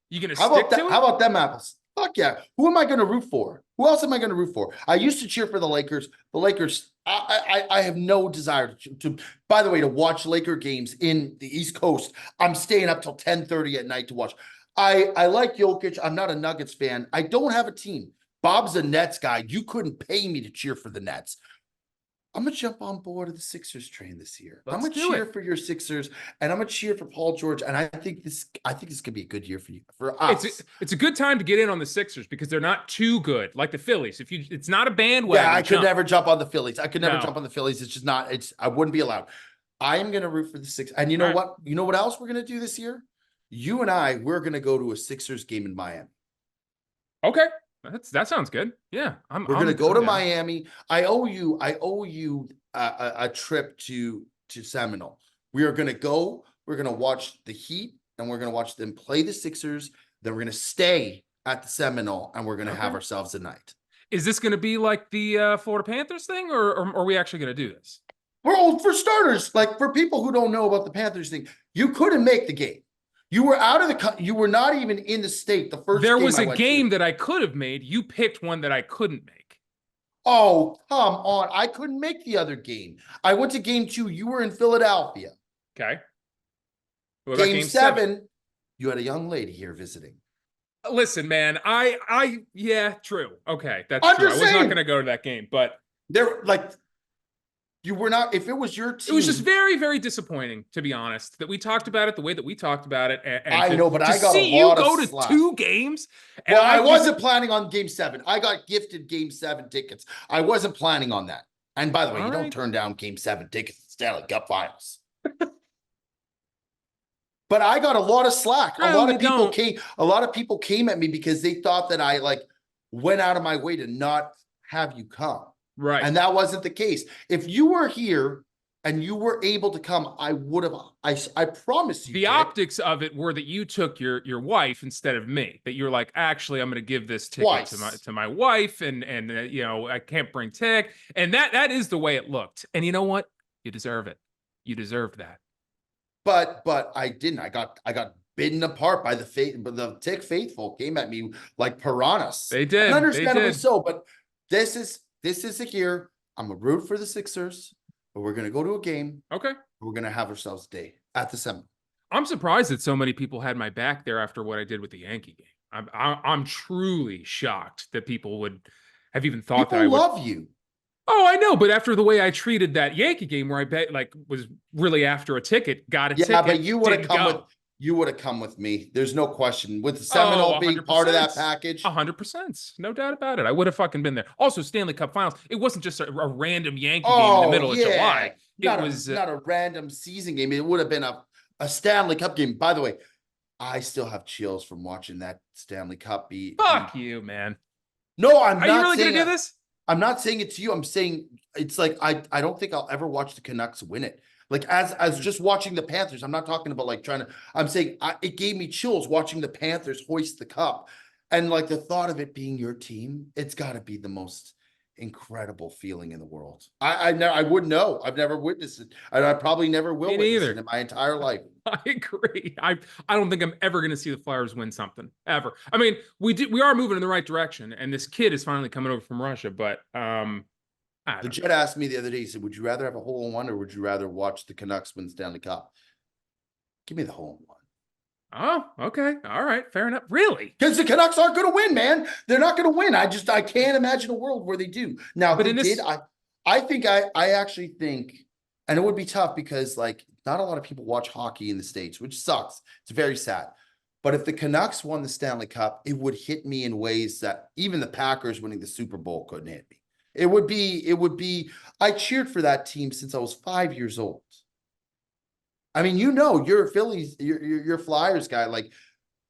You going to stick to it? How about them apples? Fuck yeah. Who am I going to root for? Who else am I going to root for? I used to cheer for the Lakers. The Lakers, I have no desire to, by the way, to watch Laker games in the East Coast. I'm staying up till 10:30 at night to watch. I like Jokic. I'm not a Nuggets fan. I don't have a team. Bob's a Nets guy. You couldn't pay me to cheer for the Nets. I'm going to jump on board of the Sixers train this year. I'm going to cheer for your Sixers, and I'm going to cheer for Paul George. And I think this could be a good year for you, for us. It's a good time to get in on the Sixers because they're not too good, like the Phillies. It's not a bandwagon. Yeah, I could never jump on the Phillies. I could never jump on the Phillies. It's just not. I wouldn't be allowed. I am going to root for the Sixers. And you know what? You know what else we're going to do this year? You and we're going to go to a Sixers game in Miami. Okay. That sounds good. Yeah, we're going to go to Miami. I owe you a trip to Seminole. We are going to go. We're going to watch the Heat, and we're going to watch them play the Sixers. Then we're going to stay at the Seminole, and we're going to have ourselves a night. Is this going to be like the Florida Panthers thing, or are we actually going to do this? Well, for starters, like for people who don't know about the Panthers thing, you couldn't make the game. You were out of the. You were not even in the state. The first. There was a game that I could have made. You picked one that I couldn't make. Oh, come on! I couldn't make the other game. I went to game 2. You were in Philadelphia. Okay. What about game 7? You had a young lady here visiting. Listen, man. Yeah, true. Okay, that's true. I was not going to go to that game, but they're like. You were not, if it was your team. It was just very, very disappointing, to be honest, that we talked about it the way that we talked about it. And I know, but I got see you go to 2 games. Well, I wasn't planning on game 7. I got gifted game 7 tickets. I wasn't planning on that. And by the way, you don't turn down game 7 tickets at Stanley Cup Finals. But I got a lot of slack. A lot of people came at me because they thought that I went out of my way to not have you come. Right. And that wasn't the case. If you were here and you were able to come, I would have. I promise you. The optics of it were that you took your wife instead of me. That you're like, actually, I'm going to give this ticket to my wife, and I can't bring Tick, and that is the way it looked. And you know what? You deserve it. You deserved that. But I didn't. I got bitten apart by the Tick faithful came at me like piranhas. They did. And understandably so. But this is a year. I'm a root for the Sixers, but we're going to go to a game. Okay. We're going to have ourselves a day at the Seminole. I'm surprised that so many people had my back there after what I did with the Yankee game. I'm truly shocked that people would have even thought that I would love you. Oh, I know, but after the way I treated that Yankee game, where I bet was really after a ticket, got a ticket. Yeah, but you would have come with me. There's no question. With the Seminole being part of that package. 100%. No doubt about it. I would have fucking been there. Also, Stanley Cup Finals. It wasn't just a random Yankee game in the middle of July. It was not a random season game. It would have been a Stanley Cup game. By the way, I still have chills from watching that Stanley Cup be. Fuck you, man. No, I'm not. Are you really going to do this? I'm not saying it to you. I'm saying it's like I don't think I'll ever watch the Canucks win it. Like as just watching the Panthers, I'm not talking about like I'm saying it gave me chills watching the Panthers hoist the cup. And like the thought of it being your team, it's got to be the most incredible feeling in the world. I wouldn't know. I've never witnessed it. And I probably never will Me witness neither. it in my entire life. I agree. I don't think I'm ever going to see the Flyers win something ever. I mean, we are moving in the right direction, and this kid is finally coming over from Russia. But the Jet asked me the other day. He said, "Would you rather have a hole-in-one or would you rather watch the Canucks win Stanley Cup?" Give me the hole-in-one. Oh, okay, all right, fair enough. Really? Because the Canucks aren't going to win, man. They're not going to win. I can't imagine a world where they do. Now, But they in this, did. I actually think, and it would be tough because like not a lot of people watch hockey in the States, which sucks. It's very sad. But if the Canucks won the Stanley Cup, it would hit me in ways that even the Packers winning the Super Bowl couldn't hit me. It would be, I cheered for that team since I was 5 years old. I mean, you're a Phillies, you're a Flyers guy. Like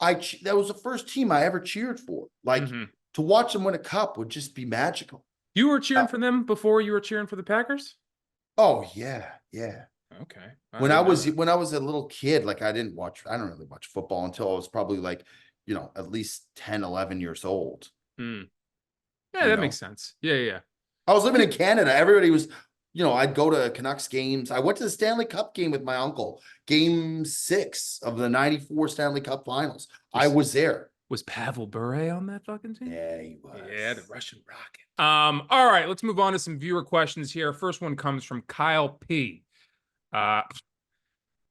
that was the first team I ever cheered for. Like to watch them win a cup would just be magical. You were cheering for them before you were cheering for the Packers? Oh yeah. Okay. When I was a little kid, like I don't really watch football until I was probably like, at least 10, 11 years old. Yeah, that makes sense. Yeah. I was living in Canada. Everybody was, I'd go to Canucks games. I went to the Stanley Cup game with my uncle, game 6 of the 94 Stanley Cup finals. I was there. Was Pavel Bure on that fucking team? Yeah, he was. Yeah, the Russian Rocket. All right, let's move on to some viewer questions here. First one comes from Kyle P.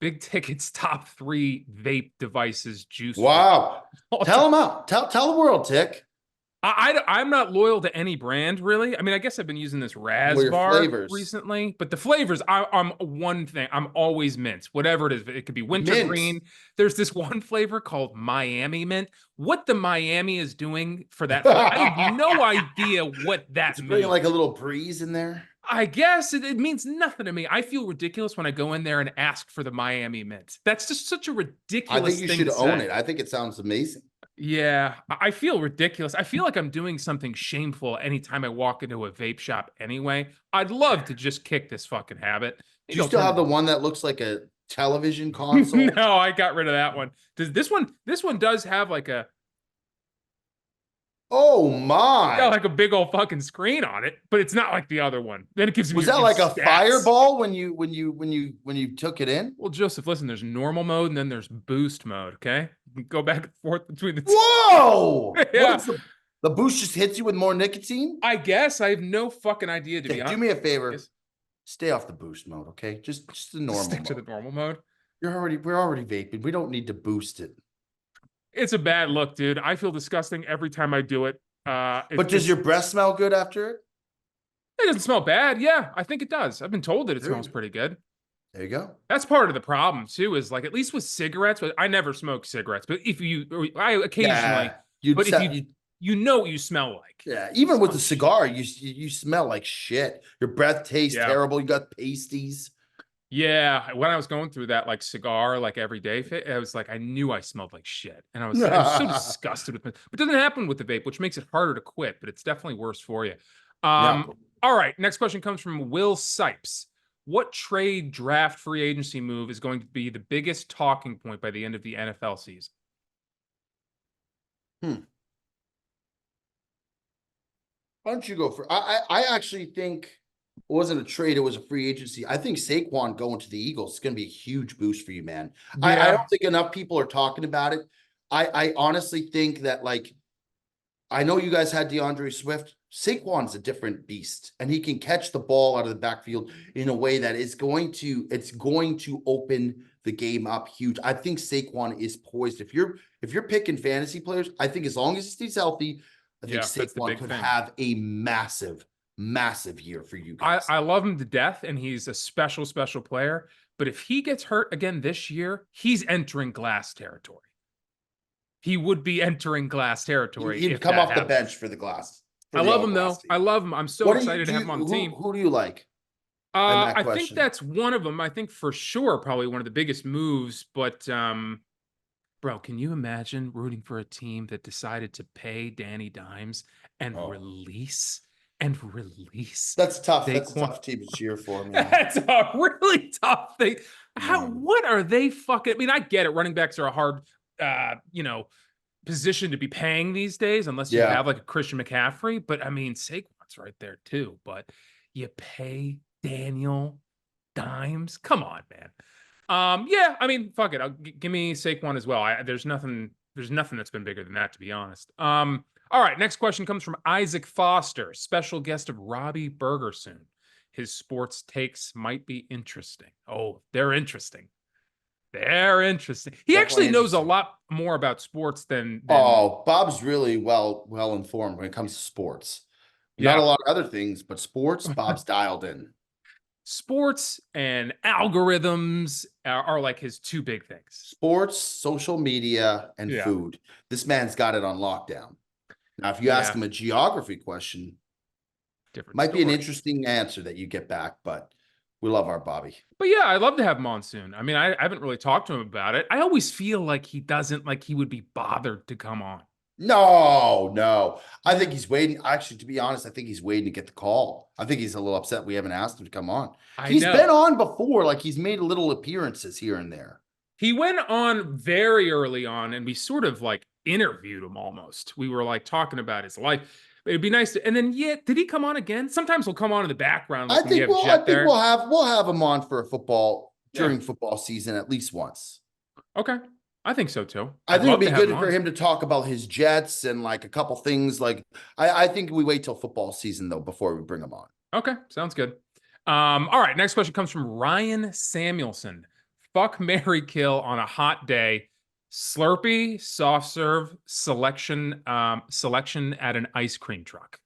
Big Ticket's top 3 vape devices juice. Wow. Tell them out. Tell the world, Tick. I'm not loyal to any brand, really. I mean, I guess I've been using this Raspberry recently, but the flavors, I'm one thing. I'm always mint, whatever it is. It could be wintergreen. There's this one flavor called Miami Mint. What the Miami is doing for that, I have no idea what that means. Bringing like a little breeze in there. I guess it means nothing to me. I feel ridiculous when I go in there and ask for the Miami Mint. That's just such a ridiculous thing. I think you should own it. I think it sounds amazing. Yeah, I feel ridiculous. I feel like I'm doing something shameful anytime I walk into a vape shop anyway. I'd love to just kick this fucking habit. Do you still have the one that looks like a television console? No, I got rid of that one. This one does have like a Oh my! Yeah, like a big old fucking screen on it, but it's not like the other one. Then it gives me. Was that like a fireball when you took it in? Well, Joseph, listen. There's normal mode and then there's boost mode. Okay, you can go back and forth between the two. Whoa! Yeah. The boost just hits you with more nicotine. I guess I have no fucking idea. To be honest, do me a favor. Stay off the boost mode, okay? Just the normal. Stick to the normal mode. We're already vaping. We don't need to boost it. It's a bad look, dude. I feel disgusting every time I do it. But does your breath smell good after it? It doesn't smell bad. Yeah, I think it does. I've been told that it smells pretty good. There you go. That's part of the problem too. Is like at least with cigarettes. But I never smoke cigarettes. But I occasionally. But if you know what you smell like. Yeah, even with the cigar, you smell like shit. Your breath tastes terrible. You got pasties. Yeah, when I was going through that like cigar like every day fit, I was like, I knew I smelled like shit, and I was so disgusted with it. But it doesn't happen with the vape, which makes it harder to quit. But it's definitely worse for you. All right, next question comes from Will Sipes. What trade, draft, free agency move is going to be the biggest talking point by the end of the NFL season? Why don't you go for? I actually think it wasn't a trade; it was a free agency. I think Saquon going to the Eagles is going to be a huge boost for you, man. Yeah. I don't think enough people are talking about it. I honestly think that, like, I know you guys had DeAndre Swift. Saquon's a different beast, and he can catch the ball out of the backfield in a way that it's going to open the game up huge. I think Saquon is poised. If you're picking fantasy players, I think as long as he stays healthy, I think Saquon could have a massive year for you guys. I love him to death, and he's a special player. But if he gets hurt again this year, he's entering glass territory. He would be entering glass territory. He'd come off the bench for the glass. I love him, though. I love him. I'm so excited to have him on the team. Who do you like? I think that's one of them. I think for sure, probably one of the biggest moves. But, bro, can you imagine rooting for a team that decided to pay Danny Dimes and release? That's tough. That's a tough team to cheer for, man. That's a really really tough thing. What are they fucking? I mean, I get it. Running backs are a hard, position to be paying these days, unless you Yeah. have like a Christian McCaffrey. But I mean, Saquon's right there too. But you pay Daniel Dimes. Come on, man. Yeah, I mean, fuck it. Give me Saquon as well. There's nothing that's been bigger than that, to be honest. All right, next question comes from Isaac Foster, special guest of Robbie Bergerson. His sports takes might be interesting. Oh, they're interesting. They're interesting. He Definitely actually knows a interesting. lot more about sports than Oh, Bob's really well informed when it comes to sports. Not a yeah. lot of other things, but sports, Bob's dialed in. Sports and algorithms are like his two big things. Sports, social media, and Yeah. food. This man's got it on lockdown. Now, if you Yeah. ask him a geography question, Different might be an story. interesting answer that you get back, but we love our Bobby. But yeah, I'd love to have Monsoon. I mean, I haven't really talked to him about it. I always feel like he doesn't, like he would be bothered to come on. No. I think he's waiting. Actually, to be honest, I think he's waiting to get the call. I think he's a little upset we haven't asked him to come on. He's been on before, like he's made little appearances here and there. He went on very early on, and we sort of like interviewed him almost. We were like talking about his life. It'd be nice to, and then did he come on again? Sometimes he'll come on in the background. Like I think we'll have him on for a football during football season at least once. Okay. I think so too. I think it'd be good for him to talk about his Jets and like a couple things. Like I think we wait till football season though before we bring him on. Okay, sounds good. All right, next question comes from Ryan Samuelson. Fuck, marry, kill on a hot day. Slurpee, soft serve, selection at an ice cream truck.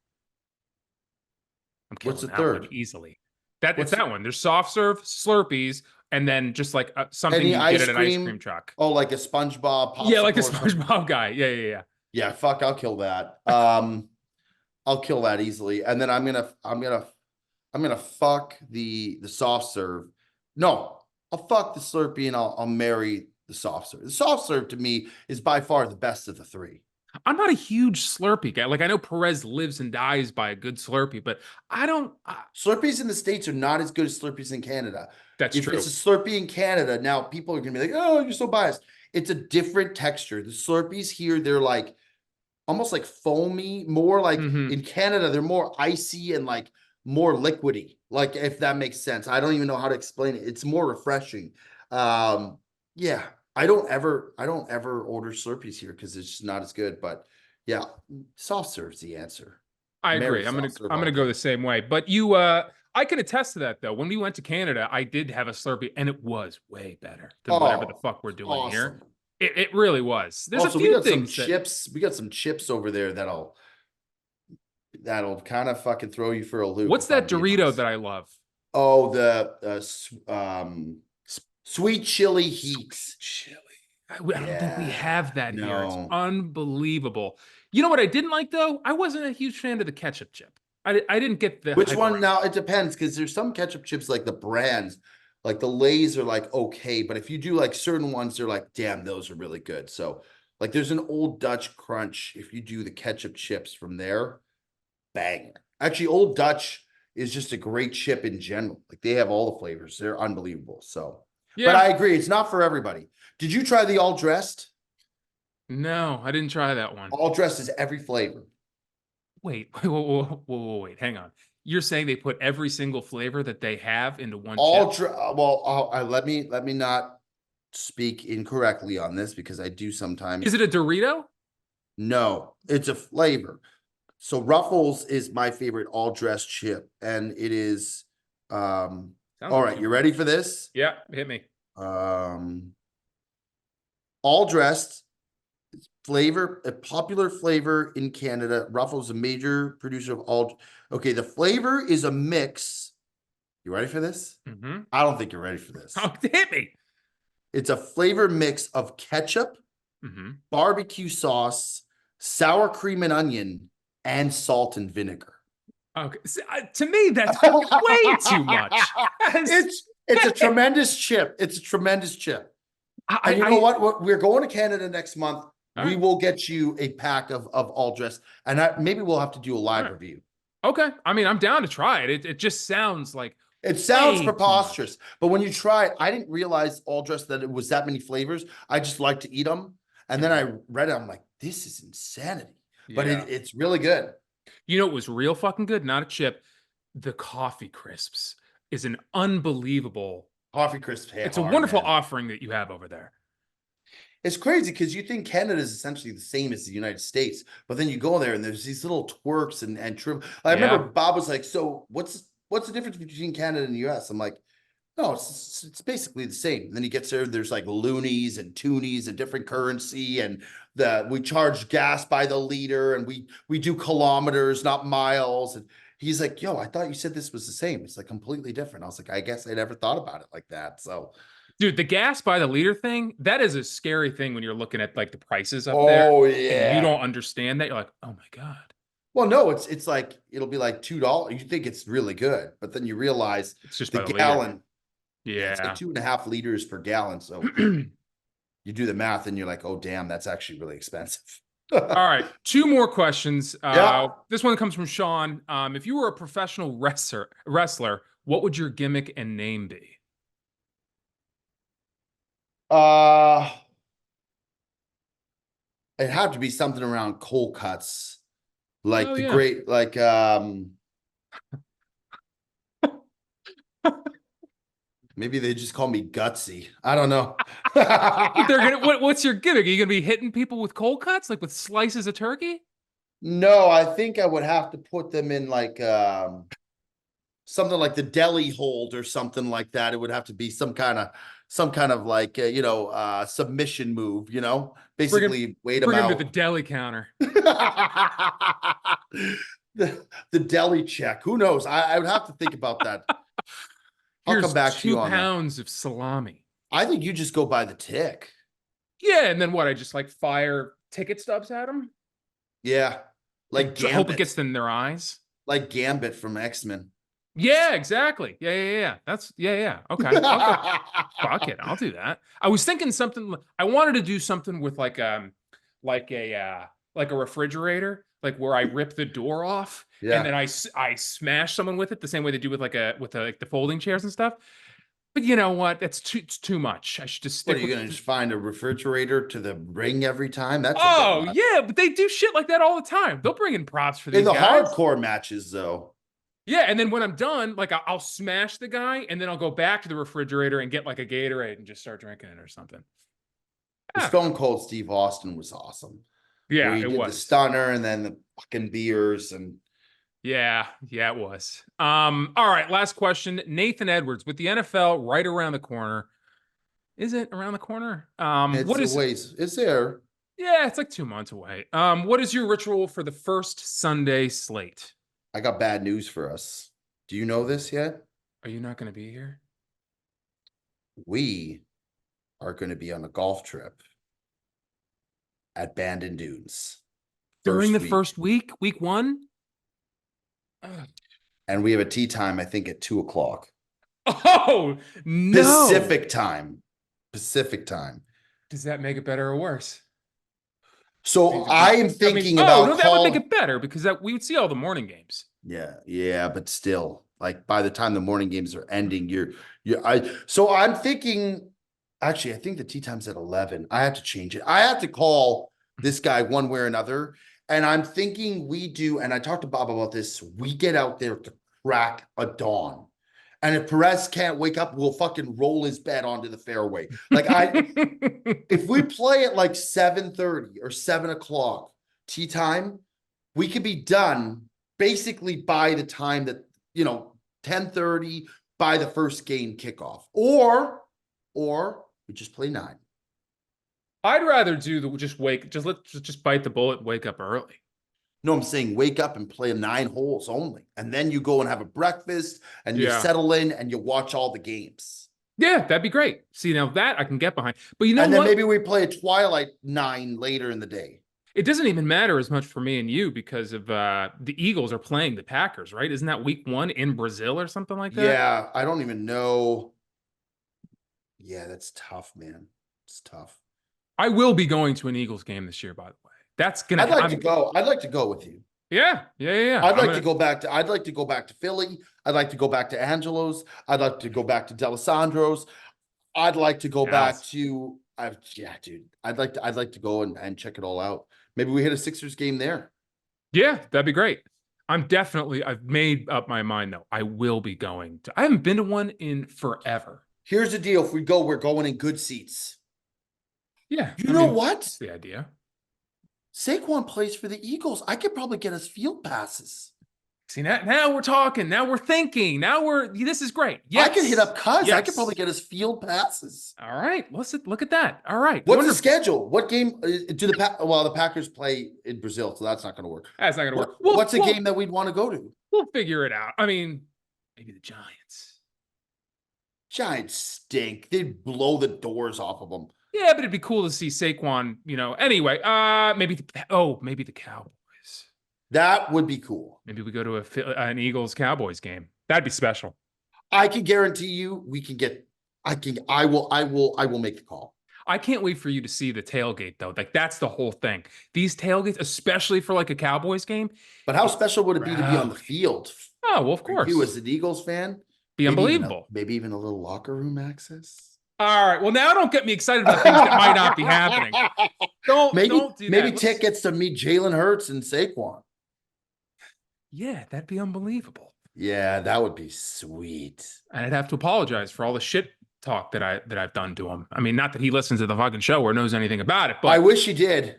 I'm killing What's the that third? one easily. It's that one. There's soft serve, Slurpees, and then just like something you get at an ice cream truck. Oh, like a SpongeBob popsicle. Yeah, like a SpongeBob guy. Yeah. Yeah, fuck, I'll kill that. I'll kill that easily. And then I'm gonna fuck the soft serve. No, I'll fuck the Slurpee and I'll marry the soft serve. The soft serve to me is by far the best of the three. I'm not a huge Slurpee guy. Like I know Perez lives and dies by a good Slurpee, but I don't. Slurpees in the States are not as good as Slurpees in Canada. That's true. If it's a Slurpee in Canada, now people are gonna be like, "Oh, you're so biased." It's a different texture. The Slurpees here, they're like almost like foamy, more like in Canada, they're more icy and like more liquidy. Like if that makes sense. I don't even know how to explain it. It's more refreshing. Yeah. I don't ever order Slurpees here because it's just not as good. But yeah, soft serve's the answer. I agree. I'm gonna go the same way. But I can attest to that though. When we went to Canada, I did have a Slurpee, and it was way better than whatever the fuck we're doing here. It really was. There's a few things. We got some chips over there that'll kind of fucking throw you for a loop. What's that Dorito that I love? Oh, the sweet chili heats. Chili. I don't think we have that here. It's unbelievable. You know what I didn't like though? I wasn't a huge fan of the ketchup chip. I didn't get the which one now. It depends because there's some ketchup chips like the brands, like the Lay's are like okay, but if you do like certain ones, they're like damn, those are really good. So like there's an Old Dutch Crunch. If you do the ketchup chips from there, bang. Actually, Old Dutch is just a great chip in general. Like they have all the flavors. They're unbelievable. So. Yeah. But I agree, it's not for everybody. Did you try the all dressed? No, I didn't try that one. All dressed is every flavor. Wait, hang on. You're saying they put every single flavor that they have into one chip? Let me not speak incorrectly on this because I do sometimes. Is it a Dorito? No, it's a flavor. So Ruffles is my favorite all dressed chip, and it is all right, you ready for this? Yeah, hit me. All dressed flavor, a popular flavor in Canada. Ruffles, a major producer of all. Okay, the flavor is a mix. You ready for this? I don't think you're ready for this. Oh, hit me. It's a flavor mix of ketchup, barbecue sauce, sour cream and onion, and salt and vinegar. Okay, to me that's way too much. It's a tremendous chip. It's a tremendous chip. And you know what? We're going to Canada next month. We will get you a pack of all dressed, and maybe we'll have to do a live review. Okay, I mean I'm down to try it. It just sounds like It sounds Way too preposterous, much. but when you try it, I didn't realize all dressed that it was that many flavors. I just like to eat them. And then Mhm. I read it, I'm like, this is insanity. But Yeah. it's really good. You know what was real fucking good? Not a chip. The coffee crisps is an unbelievable. Coffee crisp hit It's a hard, wonderful man. offering that you have over there. It's crazy because you think Canada is essentially the same as the United States, but then you go there and there's these little twerks and trim. I remember Yeah. Bob was like, "So what's the difference between Canada and the US?" I'm like, "No, it's basically the same." And then he gets there, there's like loonies and toonies and different currency, and we charge gas by the liter, and we do kilometers, not miles. And he's like, "Yo, I thought you said this was the same. It's like completely different." I was like, "I guess I never thought about it like that." So, Dude, the gas by the liter thing, that is a scary thing when you're looking at like the prices up there oh and you yeah. don't understand that. You're like, oh my God. Well, no, it's like it'll be like $2. You think it's really good, but then you realize It's just the by the liter. gallon, yeah, it's like Yeah. 2.5 liters per gallon. So All you do the math and you're like, oh damn, that's actually really expensive. right. Two more questions. Yeah. This one comes from Sean. If you were a professional wrestler, what would your gimmick and name be? Uh it'd have to be something around cold cuts, like Oh the yeah. great, like maybe they just call me gutsy. I don't know. They're gonna what's your gimmick? Are you gonna be hitting people with cold cuts, like with slices of turkey? No, I think I would have to put them in like something like the deli hold or something like that. It would have to be some kind of like submission move, Bring him basically wait them bring him to the out. deli counter. the deli check. Who knows? I would have to think about that. I'll come Here's back to two you on that. pounds of salami. I think you just go by the tick. Yeah, and then what? I just like fire ticket stubs at them Yeah. Like and hope it Gambit. gets in their eyes. Like Gambit from X-Men. Yeah, exactly. Yeah. That's yeah. Okay, I'll go. Fuck it, I'll do that. I was thinking something. I wanted to do something with like a refrigerator, like where I rip the door off and Yeah. then I smash someone with it the same way they do with like the folding chairs and stuff. But you know what? It's too much. I should just What are stick you with. gonna just find a refrigerator to the ring every time? That's a bit Oh much. yeah, but they do shit like that all the time. They'll bring in props for In these the guys. hardcore matches, though, Yeah, and then when I'm done, like I'll smash the guy, and then I'll go back to the refrigerator and get like a Gatorade and just start drinking it or something. the I don't know. Stone Cold Steve Austin was awesome. Where Yeah, he it did the was. stunner and then the fucking beers and Yeah, it was. All right, last question. Nathan Edwards with the NFL right around the corner. Is it around the corner? it's What a is ways. It's there. yeah, it's like 2 months away. What is your ritual for the first Sunday slate? I got bad news for us. Do you know this yet? Are you not gonna be here? We are going to be on a golf trip at Bandon Dunes During first the week, first week, week one? Ugh. and we have a tea time. I think at 2 o'clock Oh no. Pacific time. Pacific time. Does that make it better or worse? So I am thinking Oh about no, that would make call. it better because that we would see all the morning games. Yeah, but still, like by the time the morning games are ending, so I'm thinking, actually, I think the tea time's at 11. I have to change it. I have to call this guy one way or another. And I'm thinking we do, and I talked to Bob about this, we get out there to crack a dawn. And if Perez can't wake up, we'll fucking roll his bed onto the fairway. If we play at like 7:30 or 7 o'clock tea time, we could be done basically by the time that 10:30 by the first game kickoff, or we just play 9. I'd rather do the just bite the bullet, wake up early. No, I'm saying wake up and play 9 holes only, and then you go and have a breakfast and you Yeah. settle in and you watch all the games. Yeah, that'd be great. See, now that I can get behind. But you know And then what? maybe we play a twilight 9 later in the day. It doesn't even matter as much for me and you because of the Eagles are playing the Packers, right? Isn't that week one in Brazil or something like that? Yeah, I don't even know. Yeah, that's tough, man. It's tough. I will be going to an Eagles game this year, by the way. That's gonna I'd like to I'm go. I'd like to go with you. Yeah. I'd like to go back to. I'd like to go back to Philly. I'd like to go back to Angelo's. I'd like to go back to D'Alessandro's. I'd like to go back to. Yeah, dude. I'd like to go and check it all out. Maybe we hit a Sixers game there. Yeah, that'd be great. I've made up my mind though. I will be going to. I haven't been to one in forever. Here's the deal. If we go, we're going in good seats. Yeah. You know what? That's the idea. Saquon plays for the Eagles. I could probably get us field passes. See, now we're talking. Now we're thinking. This is great. Yes. I could hit up Cuz. Yes. I could probably get us field passes. All right. Look at that. All right. What's the schedule? What game do the Packers play in Brazil? So that's not going to work. That's not going to work. What's a game that we'd want to go to? We'll figure it out. I mean, maybe the Giants. Giants stink. They'd blow the doors off of them. Yeah, but it'd be cool to see Saquon, Anyway, maybe the Cowboys. That would be cool. Maybe we go to an Eagles-Cowboys game. That'd be special. I can guarantee you we can get I will make the call. I can't wait for you to see the tailgate though. Like that's the whole thing. These tailgates, especially for like a Cowboys game. But how special would it be to be on the field? Oh, well, of course. You as an Eagles fan? Be unbelievable. Maybe even a little locker room access. All right. Well, now don't get me excited about things that might not be happening. Don't do that. Maybe tickets to meet Jalen Hurts and Saquon. Yeah, that'd be unbelievable. Yeah, that would be sweet. And I'd have to apologize for all the shit talk that I've done to him. I mean, not that he listens to the fucking show or knows anything about it, but I wish he did.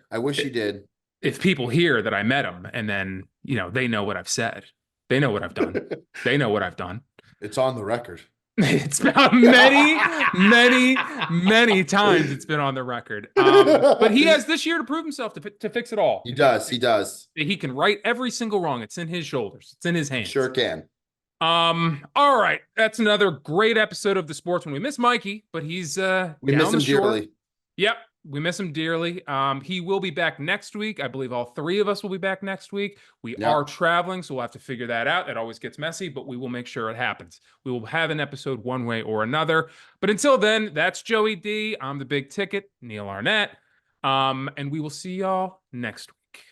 If people hear that I met him and then, they know what I've said. They know what I've done. They know what I've done. It's on the record. It's been many, many, many times it's been on the record. But he has this year to prove himself to fix it all. He does. He can right every single wrong. It's in his shoulders. It's in his hands. Sure can. All right. That's another great episode of the Sportsman. We miss Mikey, but he's we miss him dearly. Yep. We miss him dearly. He will be back next week. I believe all three of us will be back next week. We are traveling, so we'll have to figure that out. It always gets messy, but we will make sure it happens. We will have an episode one way or another. But until then, that's Joey D. I'm the Big Ticket, Neil Arnett. And we will see y'all next week.